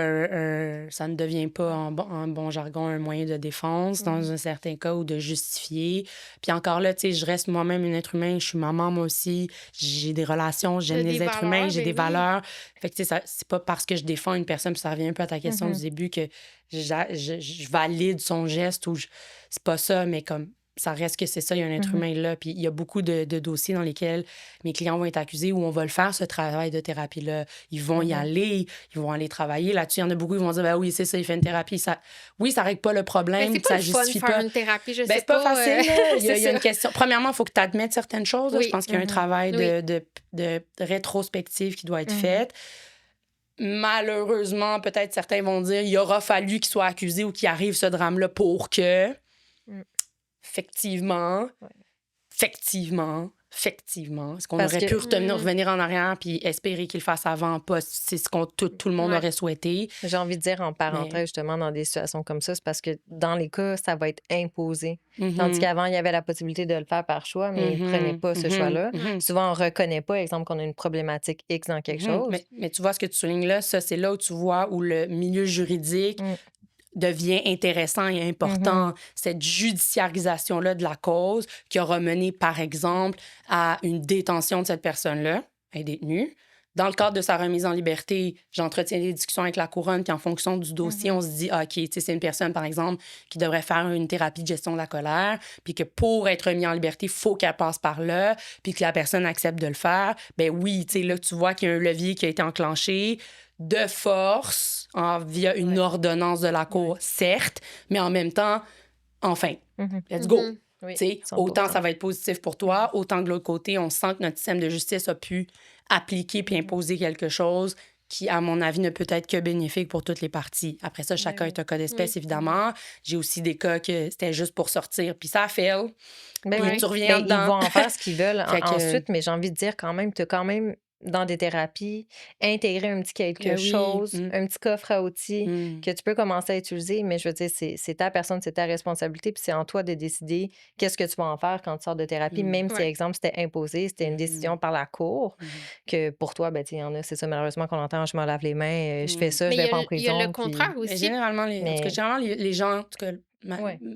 ça ne devient pas en bon jargon un moyen de défense dans un certain cas ou de justifier. Puis encore là, je reste moi-même un être humain. Je suis maman, moi aussi. J'ai des relations, j'aime les êtres humains, j'ai des valeurs. Fait que, c'est pas parce que je défends une personne, puis ça revient un peu à ta question du début, que je valide son geste ou c'est pas ça, mais comme ça reste que c'est ça, il y a un être humain là. Puis il y a beaucoup de dossiers dans lesquels mes clients vont être accusés où on va le faire, ce travail de thérapie-là. Ils vont y aller, ils vont aller travailler. Là-dessus, il y en a beaucoup qui vont dire, ben oui, c'est ça, il fait une thérapie. Oui, ça règle pas le problème, c'est pas ça le fun justifie de faire pas. une thérapie, je sais c'est pas pas. facile. Il y a une question. Premièrement, il faut que tu admettes certaines choses. Là. Je pense qu'il y a un travail de rétrospective qui doit être fait. Malheureusement, peut-être certains vont dire, il aura fallu qu'il soit accusé ou qu'il arrive ce drame-là pour que... Effectivement. Est-ce qu'on aurait pu revenir en arrière puis espérer qu'il le fasse avant? Pas. C'est ce qu'on tout le monde aurait souhaité. J'ai envie de dire en parenthèse, justement, dans des situations comme ça, c'est parce que dans les cas, ça va être imposé. Tandis qu'avant, il y avait la possibilité de le faire par choix, mais ils ne prenaient pas ce choix-là. Souvent, on ne reconnaît pas, exemple, qu'on a une problématique X dans quelque chose. Mais tu vois, ce que tu soulignes là, ça, c'est là où tu vois où le milieu juridique devient intéressant et important. Cette judiciarisation-là de la cause qui aura mené, par exemple, à une détention de cette personne-là, elle est détenue. Dans le cadre de sa remise en liberté, j'entretiens des discussions avec la couronne, puis en fonction du dossier, on se dit, OK, c'est une personne, par exemple, qui devrait faire une thérapie de gestion de la colère, puis que pour être remis en liberté, il faut qu'elle passe par là, puis que la personne accepte de le faire. Ben oui, là, tu vois qu'il y a un levier qui a été enclenché de force via une ordonnance de la Cour, certes, mais en même temps, enfin, let's go. Oui, autant ça va être positif pour toi, autant que de l'autre côté, on sent que notre système de justice a pu appliquer puis imposer quelque chose qui, à mon avis, ne peut être que bénéfique pour toutes les parties. Après ça, chacun est un cas d'espèce, évidemment. J'ai aussi des cas que c'était juste pour sortir, puis ça a fail. Puis tu reviens dedans. Ils vont en faire ce qu'ils veulent ensuite, mais j'ai envie de dire quand même, tu as quand même dans des thérapies, intégrer un petit quelque chose, un petit coffre à outils que tu peux commencer à utiliser, mais je veux dire, c'est ta personne, c'est ta responsabilité, puis c'est en toi de décider qu'est-ce que tu vas en faire quand tu sors de thérapie, même si, exemple, c'était imposé, c'était une décision par la cour, que pour toi, ben, il y en a, c'est ça, malheureusement, qu'on entend, je me lave les mains, je fais ça, mais je vais pas en prison. Il y a le contraire aussi. Mais généralement, les gens, en tout cas,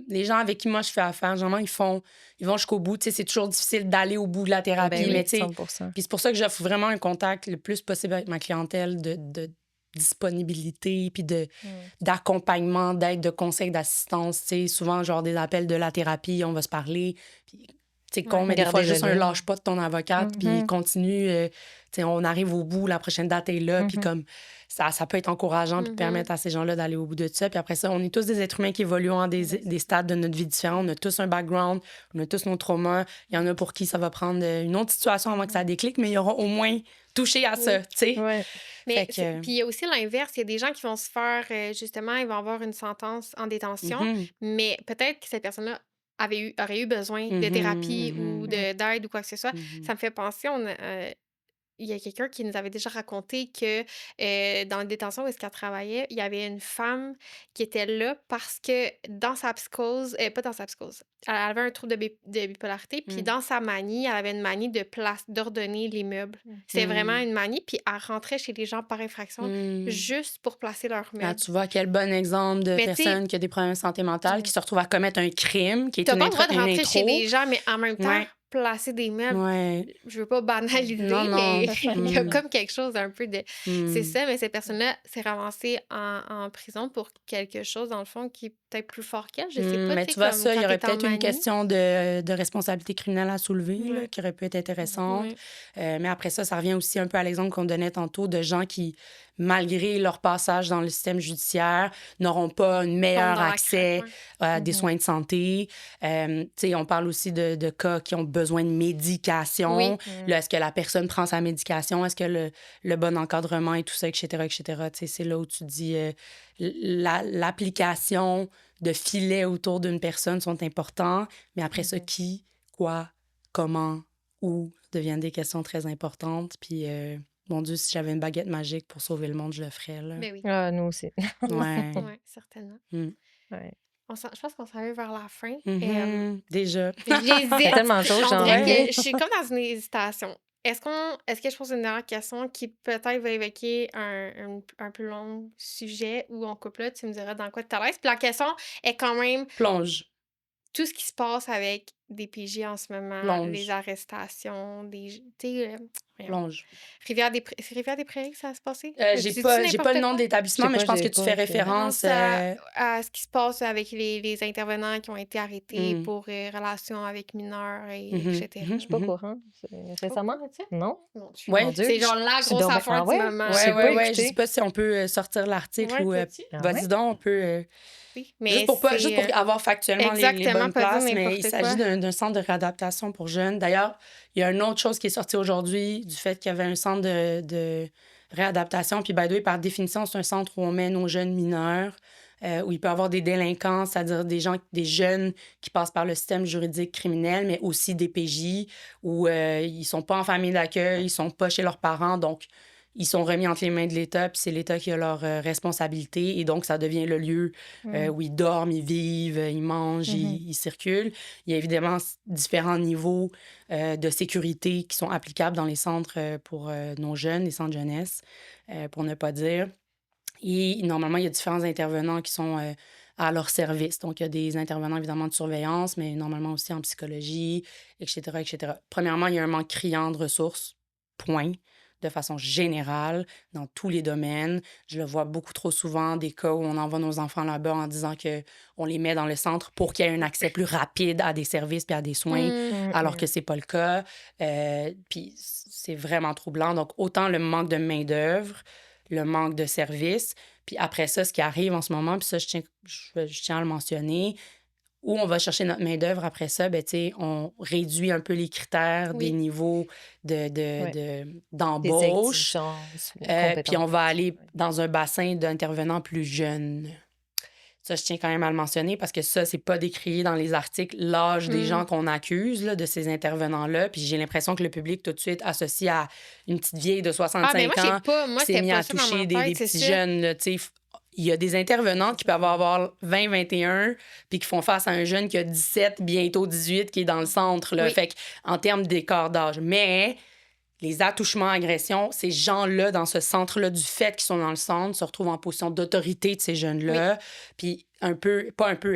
les gens avec qui moi je fais affaire, généralement, ils vont jusqu'au bout. Tu sais, c'est toujours difficile d'aller au bout de la thérapie, mais tu sais, 100%. Puis c'est pour ça que j'offre vraiment un contact le plus possible avec ma clientèle de disponibilité, puis d'accompagnement, d'aide, de conseils, d'assistance. Tu sais, souvent, genre des appels de la thérapie, on va se parler, puis c'est con, mais des fois, juste un lâche pas de ton avocate, puis continue. Tu sais, on arrive au bout, la prochaine date est là, puis comme ça peut être encourageant, puis permettre à ces gens-là d'aller au bout de ça. Puis après ça, on est tous des êtres humains qui évoluent en des stades de notre vie différents. On a tous un background, on a tous nos traumas. Il y en a pour qui ça va prendre une autre situation avant que ça déclique, mais il y aura au moins touché à ça, tu sais. Mais puis il y a aussi l'inverse. Il y a des gens qui vont se faire, justement, ils vont avoir une sentence en détention, mais peut-être que cette personne-là aurait eu besoin de thérapie ou d'aide ou quoi que ce soit. Ça me fait penser, il y a quelqu'un qui nous avait déjà raconté que dans la détention où est-ce qu'elle travaillait, il y avait une femme qui était là parce que dans sa psychose, pas dans sa psychose, elle avait un trouble de bipolarité, puis dans sa manie, elle avait une manie d'ordonner les meubles. C'était vraiment une manie, puis elle rentrait chez les gens par infraction juste pour placer leurs meubles. Ah, tu vois, quel bon exemple de personne qui a des problèmes de santé mentale, qui se retrouve à commettre un crime, qui est une intro. T'as pas le droit de rentrer chez des gens, mais en même temps... placer des meubles. Je veux pas banaliser, mais il y a comme quelque chose un peu de... C'est ça, mais cette personne-là s'est ramassée en prison pour quelque chose, dans le fond, qui est peut-être plus fort qu'elle. Je sais pas. Mais tu vois, ça, il y aurait peut-être une question de responsabilité criminelle à soulever, là, qui aurait pu être intéressante. Mais après ça, ça revient aussi un peu à l'exemple qu'on donnait tantôt de gens qui, malgré leur passage dans le système judiciaire, n'auront pas un meilleur accès à des soins de santé. Tu sais, on parle aussi de cas qui ont besoin de médication. Là, est-ce que la personne prend sa médication? Est-ce que le bon encadrement et tout ça, etc., etc. Tu sais, c'est là où tu dis l'application de filets autour d'une personne sont importants, mais après ça, qui, quoi, comment, où deviennent des questions très importantes. Puis, mon Dieu, si j'avais une baguette magique pour sauver le monde, je le ferais, là. Mais oui. Ah, nous aussi. Oui, certainement. Je pense qu'on s'en va vers la fin. Déjà. J'hésite. C'est tellement tôt, je suis comme dans une hésitation. Est-ce que je pose une dernière question qui peut-être va évoquer un plus long sujet ou en couple là, tu me diras dans quoi tu es à l'aise. Puis la question est quand même... Plonge. Tout ce qui se passe avec des PJ en ce moment, les arrestations, Plonge. C'est Rivière-des-Prairies que ça va se passer? J'ai pas le nom d'établissement, mais je pense que tu fais référence à ce qui se passe avec les intervenants qui ont été arrêtés pour relations avec mineurs, etc. Je suis pas au courant. Récemment? Non? Oui, c'est genre la grosse affaire du moment. Oui. Je sais pas si on peut sortir l'article ou... Vas-y donc, on peut... Mais juste pour avoir factuellement les bonnes places, mais il s'agit quoi. d'un centre de réadaptation pour jeunes. D'ailleurs, il y a une autre chose qui est sortie aujourd'hui du fait qu'il y avait un centre de réadaptation. Puis, by the way, par définition, c'est un centre où on mène nos jeunes mineurs, où il peut y avoir des délinquants, c'est-à-dire des jeunes qui passent par le système juridique criminel, mais aussi des PJ, où ils sont pas en famille d'accueil, ils sont pas chez leurs parents, donc ils sont remis entre les mains de l'État, puis c'est l'État qui a leur responsabilité, et donc ça devient le lieu où ils dorment, ils vivent, ils mangent, ils circulent. Il y a évidemment différents niveaux de sécurité qui sont applicables dans les centres pour nos jeunes, les centres jeunesse, pour ne pas dire. Et normalement, il y a différents intervenants qui sont à leur service. Donc, il y a des intervenants, évidemment, de surveillance, mais normalement aussi en psychologie, etc., etc. Premièrement, il y a un manque criant de ressources, point, de façon générale, dans tous les domaines. Je le vois beaucoup trop souvent, des cas où on envoie nos enfants là-bas en disant qu'on les met dans le centre pour qu'il y ait un accès plus rapide à des services puis à des soins, alors que c'est pas le cas. Puis c'est vraiment troublant. Donc, autant le manque de main-d'œuvre, le manque de services. Puis après ça, ce qui arrive en ce moment, puis ça, je tiens à le mentionner, où on va chercher notre main-d'œuvre après ça, ben, tu sais, on réduit un peu les critères des niveaux d'embauche. Puis on va aller dans un bassin d'intervenants plus jeunes. Ça, je tiens quand même à le mentionner parce que ça, c'est pas décrié dans les articles l'âge des gens qu'on accuse là, de ces intervenants-là. Puis j'ai l'impression que le public, tout de suite, associe à une petite vieille de 65 ans qui s'est mise à toucher des petits jeunes. Là, tu sais, il y a des intervenantes qui peuvent avoir 20, 21, puis qui font face à un jeune qui a 17, bientôt 18, qui est dans le centre. Là. Fait en termes d'écart d'âge. Mais les attouchements, agressions, ces gens-là, dans ce centre-là, du fait qu'ils sont dans le centre, se retrouvent en position d'autorité de ces jeunes-là. Puis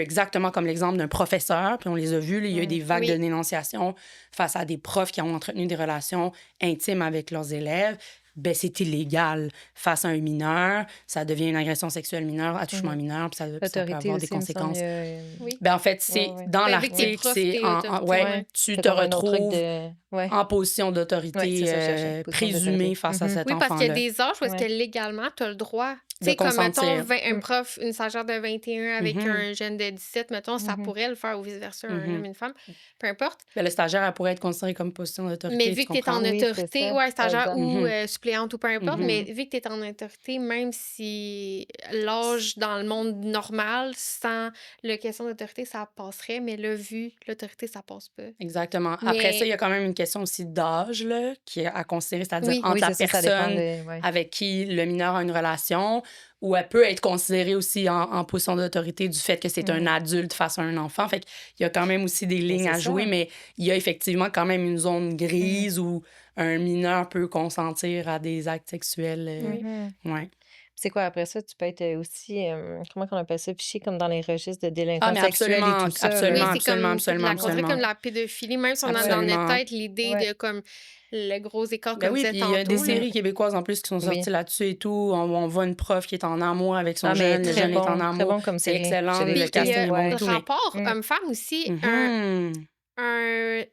exactement comme l'exemple d'un professeur, puis on les a vus, là, il y a eu des vagues de dénonciation face à des profs qui ont entretenu des relations intimes avec leurs élèves. Ben, c'est illégal face à un mineur. Ça devient une agression sexuelle mineure, attouchement mineur, puis ça peut avoir des conséquences. Ben, en fait, c'est dans l'article, c'est tu te retrouves en position d'autorité présumée face à cet enfant-là. Oui, parce qu'il y a des âges où est-ce que légalement, tu as le droit. Tu sais, comme, mettons, un prof, une stagiaire de 21 avec un jeune de 17, mettons, ça pourrait le faire ou vice-versa, un homme, une femme, peu importe. Ben, le stagiaire, elle pourrait être considérée comme position d'autorité. Mais vu que tu es en autorité, stagiaire ou suppléante ou peu importe, mais vu que tu es en autorité, même si l'âge dans le monde normal, sans la question d'autorité, ça passerait, mais là, vu l'autorité, ça passe pas. Exactement. Après ça, il y a quand même une question aussi d'âge là, qui est à considérer, c'est-à-dire entre la personne avec qui le mineur a une relation, ou elle peut être considérée aussi en position d'autorité du fait que c'est un adulte face à un enfant. Fait qu'il y a quand même aussi des lignes à jouer, mais il y a effectivement quand même une zone grise où un mineur peut consentir à des actes sexuels. C'est quoi, après ça, tu peux être aussi, comment on appelle ça, fiché comme dans les registres de délinquance sexuelle et tout ça. Absolument. Comme la pédophilie, même si on a dans notre tête l'idée de comme le gros écart comme ça. Il y a des séries québécoises en plus qui sont sorties là-dessus et tout. On voit une prof qui est en amour avec son jeune, le jeune est en amour. Très bon comme c'est excellent. Le casting est bon tout. Rapport homme-femme aussi,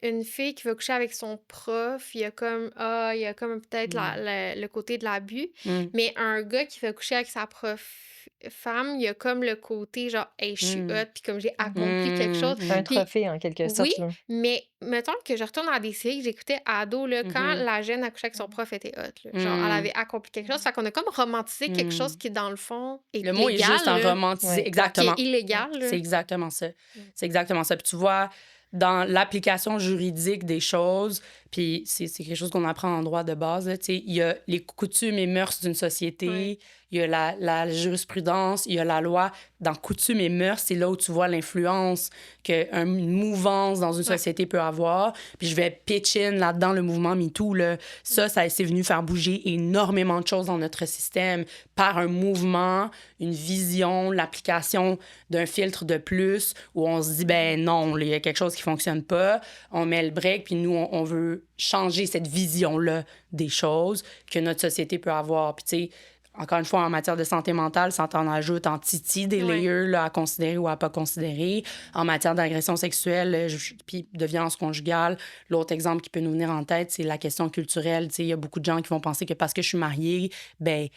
une fille qui va coucher avec son prof, il y a comme peut-être le côté de l'abus, mais un gars qui va coucher avec sa prof femme, il y a comme le côté genre hey, je suis hot puis comme j'ai accompli quelque chose. C'est un trophée en quelque sorte. Oui, mais mettons que je retourne dans des séries que j'écoutais ado là, quand la jeune a couché avec son prof était hot là. Genre elle avait accompli quelque chose, fait qu'on a comme romantisé quelque chose qui dans le fond est le mot légal, est juste en romantisé, exactement. Qui est illégal. C'est exactement ça. C'est exactement ça. Puis tu vois dans l'application juridique des choses, puis c'est quelque chose qu'on apprend en droit de base, il y a les coutumes et mœurs d'une société, il y a la jurisprudence, il y a la loi. Dans coutumes et mœurs, c'est là où tu vois l'influence qu'une mouvance dans une société peut avoir. Puis je vais pitch in là-dedans le mouvement MeToo. Là. Ça, c'est venu faire bouger énormément de choses dans notre système par un mouvement, une vision, l'application d'un filtre de plus où on se dit, ben non, il y a quelque chose qui fonctionne pas. On met le break, puis nous, on veut changer cette vision-là des choses que notre société peut avoir. Puis tu sais, encore une fois, en matière de santé mentale, ça en ajoute en titi des layers là, à considérer ou à pas considérer. En matière d'agression sexuelle, puis de violence conjugale, l'autre exemple qui peut nous venir en tête, c'est la question culturelle. Il y a beaucoup de gens qui vont penser que parce que je suis mariée, ben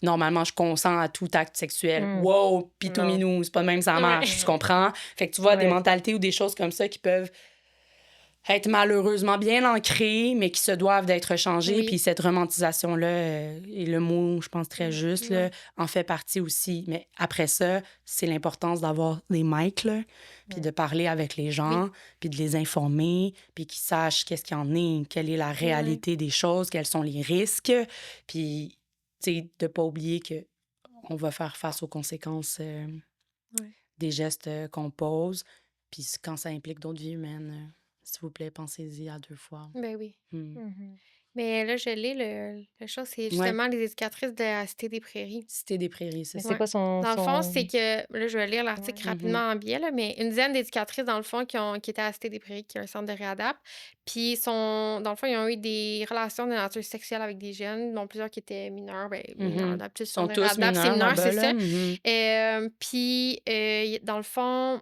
normalement, je consens à tout acte sexuel. Wow, pitou-minou, c'est pas de même ça marche, tu comprends? Fait que tu vois, des mentalités ou des choses comme ça qui peuvent être malheureusement bien ancrées, mais qui se doivent d'être changées. Puis cette romantisation-là, et le mot, je pense, très juste, là, en fait partie aussi. Mais après ça, c'est l'importance d'avoir des mics, là, puis de parler avec les gens, puis de les informer, puis qu'ils sachent qu'est-ce qu'il y en est, quelle est la réalité des choses, quels sont les risques. Puis, tu sais, de pas oublier qu'on va faire face aux conséquences des gestes qu'on pose. Puis quand ça implique d'autres vies humaines... S'il vous plaît, pensez-y à 2 fois. Ben oui. Mais là, je l'ai, le chose, c'est justement les éducatrices de la Cité des Prairies. Cité des Prairies, c'est ça. C'est quoi son... Dans le fond, c'est que... Là, je vais lire l'article rapidement en biais, là, mais une dizaine d'éducatrices, dans le fond, qui étaient à la Cité des Prairies, qui est un centre de réadap. Puis, dans le fond, ils ont eu des relations de nature sexuelle avec des jeunes, dont plusieurs qui étaient mineurs. Ben, mineurs, d'habitude, ils sont tous mineurs, c'est mineurs, c'est ça. Puis, dans le fond...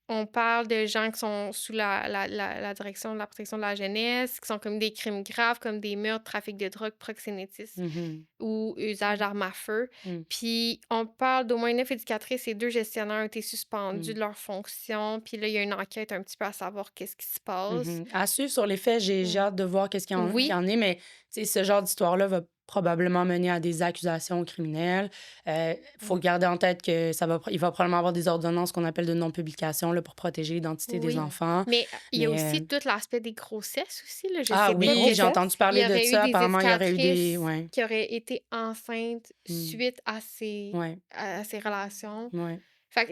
On parle de gens qui sont sous la direction de la protection de la jeunesse, qui sont comme des crimes graves, comme des meurtres, trafic de drogue, proxénétisme Mhm. ou usage d'armes à feu. Mm. Puis on parle d'au moins 9 éducatrices et 2 gestionnaires ont été suspendus Mm. de leurs fonctions. Puis là, il y a une enquête un petit peu à savoir qu'est-ce qui se passe. À suivre sur les faits, j'ai Mm. hâte de voir qu'est-ce qu'il Oui, y en est, mais tu sais, ce genre d'histoire-là va probablement mener à des accusations criminelles. Faut garder en tête que il va probablement avoir des ordonnances qu'on appelle de non-publication là, pour protéger l'identité des oui. enfants. Mais il y a Mais aussi tout l'aspect des grossesses aussi, là. Je ah sais pas, Des oui, j'ai peut-être grossesses? entendu il y parler de aurait eu ça. des Apparemment, il y aurait eu des... éducatrices Ouais. qui auraient été enceintes Mm. suite à ces Ouais. relations. Ouais.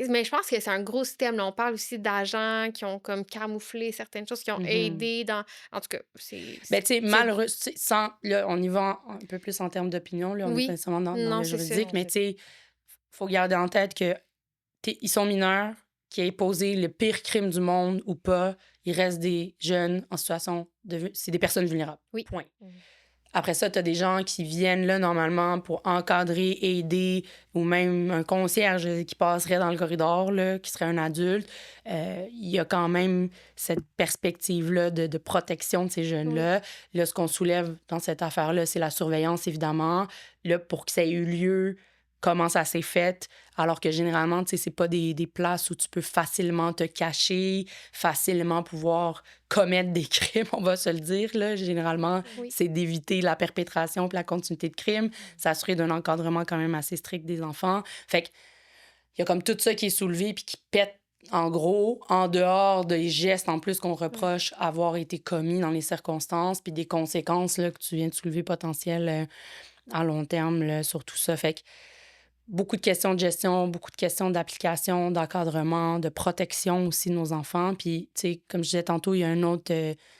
Mais je pense que c'est un gros système, là. On parle aussi d'agents qui ont comme camouflé certaines choses, qui ont aidé dans en tout cas, Ben, tu sais, c'est malheureux, tu sais, là, on y va un peu plus en termes d'opinion, là, on n'est pas oui. nécessairement dans Non, le c'est ça. juridique, Non, mais c'est tu sais, faut garder en tête que ils sont mineurs, qui aient posé le pire crime du monde ou pas, il reste des jeunes en situation de... C'est des personnes vulnérables. Oui. Point. Mhm. Après ça, tu as des gens qui viennent là normalement pour encadrer, aider, ou même un concierge qui passerait dans le corridor, là, qui serait un adulte. Il y a quand même cette perspective-là de protection de ces jeunes-là. Là, ce qu'on soulève dans cette affaire-là, c'est la surveillance, évidemment. Là, pour que ça ait eu lieu, comment ça s'est fait, alors que généralement, tu sais, c'est pas des places où tu peux facilement te cacher, facilement pouvoir commettre des crimes, on va se le dire, là. Généralement, Oui. c'est d'éviter la perpétration puis la continuité de crime, s'assurer d'un encadrement quand même assez strict des enfants. Fait que il y a comme tout ça qui est soulevé puis qui pète, en gros, en dehors des gestes en plus qu'on reproche avoir été commis dans les circonstances puis des conséquences là, que tu viens de soulever potentielles à long terme là, sur tout ça. Fait que beaucoup de questions de gestion, beaucoup de questions d'application, d'encadrement, de protection aussi de nos enfants. Puis, tu sais, comme je disais tantôt, il y a un autre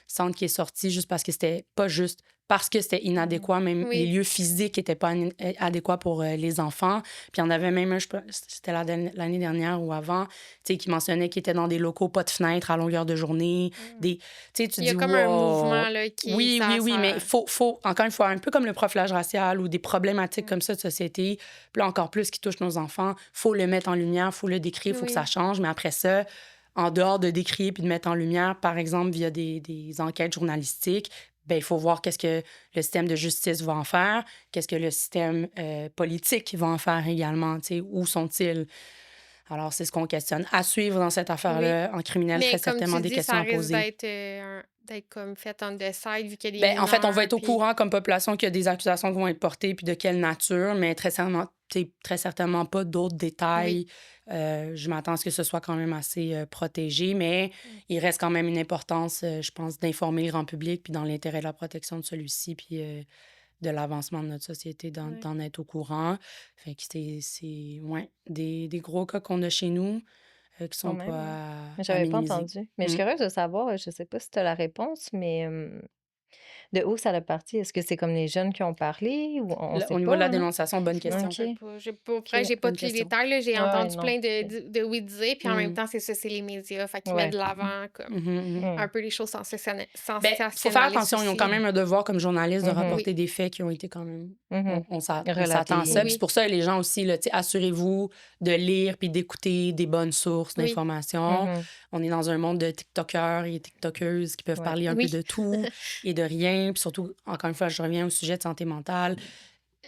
centre qui est sorti juste parce que c'était pas juste parce que c'était inadéquat, même les lieux physiques n'étaient pas adéquats pour les enfants. Puis, il y en avait même un, je sais pas, c'était l'année dernière ou avant, tu sais, qui mentionnait qu'ils étaient dans des locaux, pas de fenêtres à longueur de journée. Tu sais, tu Il y a dis, comme un wow. mouvement là, qui Oui, mais il faut, encore une fois, un peu comme le profilage racial ou des problématiques comme ça de société, puis là, encore plus qui touchent nos enfants, faut le mettre en lumière, faut le décrire, faut que ça change. Mais après ça, en dehors de décrire puis de mettre en lumière, par exemple, via des enquêtes journalistiques, ben il faut voir qu'est-ce que le système de justice va en faire, qu'est-ce que le système politique va en faire également, tu sais, où sont-ils? Alors, c'est ce qu'on questionne. À suivre dans cette affaire-là, en criminel, Mais très comme certainement tu des dis, questions ça à risque poser. d'être comme fait on the side vu qu'il y a des Ben, en fait, on va mineurs, être au puis courant comme population qu'il y a des accusations qui vont être portées, puis de quelle nature, mais très certainement pas d'autres détails. Je m'attends à ce que ce soit quand même assez protégé, mais il reste quand même une importance, je pense, d'informer le grand public, puis dans l'intérêt de la protection de celui-ci, puis de l'avancement de notre société, d'en être au courant. Fait que c'est des gros cas qu'on a chez nous qui Quand sont même, pas ouais. Mais à j'avais pas minimiser. entendu. Mais je suis curieuse de savoir, je sais pas si tu as la réponse, mais de où ça a parti? Est-ce que c'est comme les jeunes qui ont parlé ou on sait Au niveau de la pas, là? dénonciation, bonne je me question. OK. rappelle pas. Pour OK. vrai, j'ai pas Bonne tous les question. détails, là. J'ai Ouais, entendu non. plein OK. de oui dire, puis en même Mm. temps, c'est ça, c'est les médias, fait qu'ils Ouais. mettent de l'avant comme Mm. un peu les choses Ben, faut faire sensationnalistes attention. Ils ont quand aussi. même un devoir comme journalistes de Mhm. rapporter Oui. des faits qui ont été quand même... Mhm. On s'attend à Relater. ça. Puis Oui. c'est pour ça, les gens aussi, là, tu sais, assurez-vous de lire puis d'écouter des bonnes sources Oui. d'informations. Mhm. On est dans un monde de TikTokers et TikTokeuses qui peuvent Ouais. parler un peu Oui. de tout et de rien. Puis surtout, encore une fois, je reviens au sujet de santé mentale.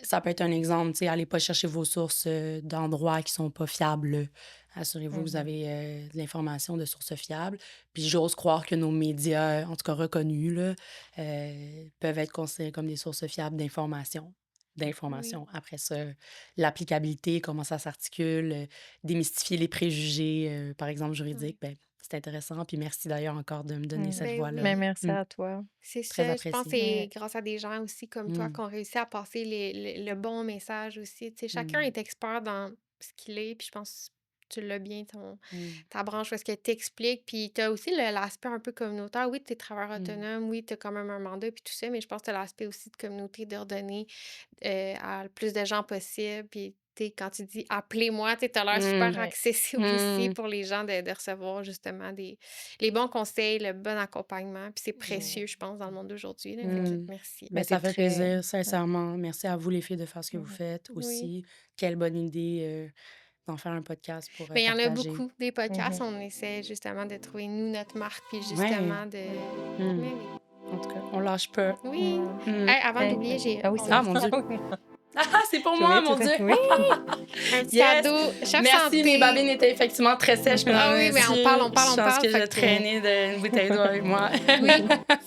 Ça peut être un exemple, tu sais, allez pas chercher vos sources d'endroits qui sont pas fiables. Assurez-vous que vous avez de l'information de sources fiables. Puis j'ose croire que nos médias, en tout cas reconnus, là, peuvent être considérés comme des sources fiables d'information. Après ça, l'applicabilité, comment ça s'articule, démystifier les préjugés, par exemple, juridiques, ben, c'est intéressant. Puis merci d'ailleurs encore de me donner cette Ben voix-là. Mais oui. merci à toi. C'est Très ça, je pense que apprécié. c'est grâce à des gens aussi comme toi Mm. qu'on réussit à passer le bon message aussi. Tu sais, chacun est expert dans ce qu'il est, puis je pense que tu l'as bien, ta branche, parce que tu expliques, puis tu as aussi l'aspect un peu communautaire. Oui, tu es travailleur autonome, oui, tu as quand même un mandat, puis tout ça, mais je pense que tu as l'aspect aussi de communauté, de redonner à le plus de gens possible, puis tu sais, quand tu dis appelez-moi, tu as l'air super Ouais. accessible aussi pour les gens de recevoir justement les bons conseils, le bon accompagnement. Puis c'est précieux, je pense, dans le monde d'aujourd'hui. Là. Fait que merci. Ben, Mais ça t'es fait très... plaisir, sincèrement. Merci à vous, les filles, de faire ce que vous faites Oui. aussi. Quelle bonne idée d'en faire un podcast pour Mais il y en a partager. beaucoup, des podcasts. On essaie justement de trouver, nous, notre marque, puis justement de... Mm. Mais oui. En tout cas, on lâche pas. Oui. Mm. Hey, avant d'oublier, j'ai... Ah oui, Ah, mon Dieu. Ah, c'est pour moi, mon Dieu. Oui. un petit Yes. cadeau. Chef Merci, santé. mes babines étaient effectivement très sèches. Ah oui, mais on parle. Je pense que fait j'ai traîné d'une bouteille d'eau avec moi. Oui.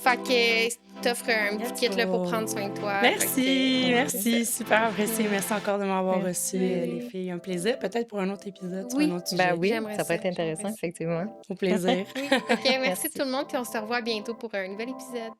Fait que t'offres un petit kit là, pour prendre soin de toi. Merci, super apprécié. Merci encore de m'avoir reçu, Oui. les filles. Un plaisir. Peut-être pour un autre épisode, sur Oui. un autre sujet. Ben oui, J'aimerais ça peut être ça, intéressant, j'aimerais ça. effectivement. Au plaisir. OK, merci tout le monde, puis on se revoit bientôt pour un nouvel épisode.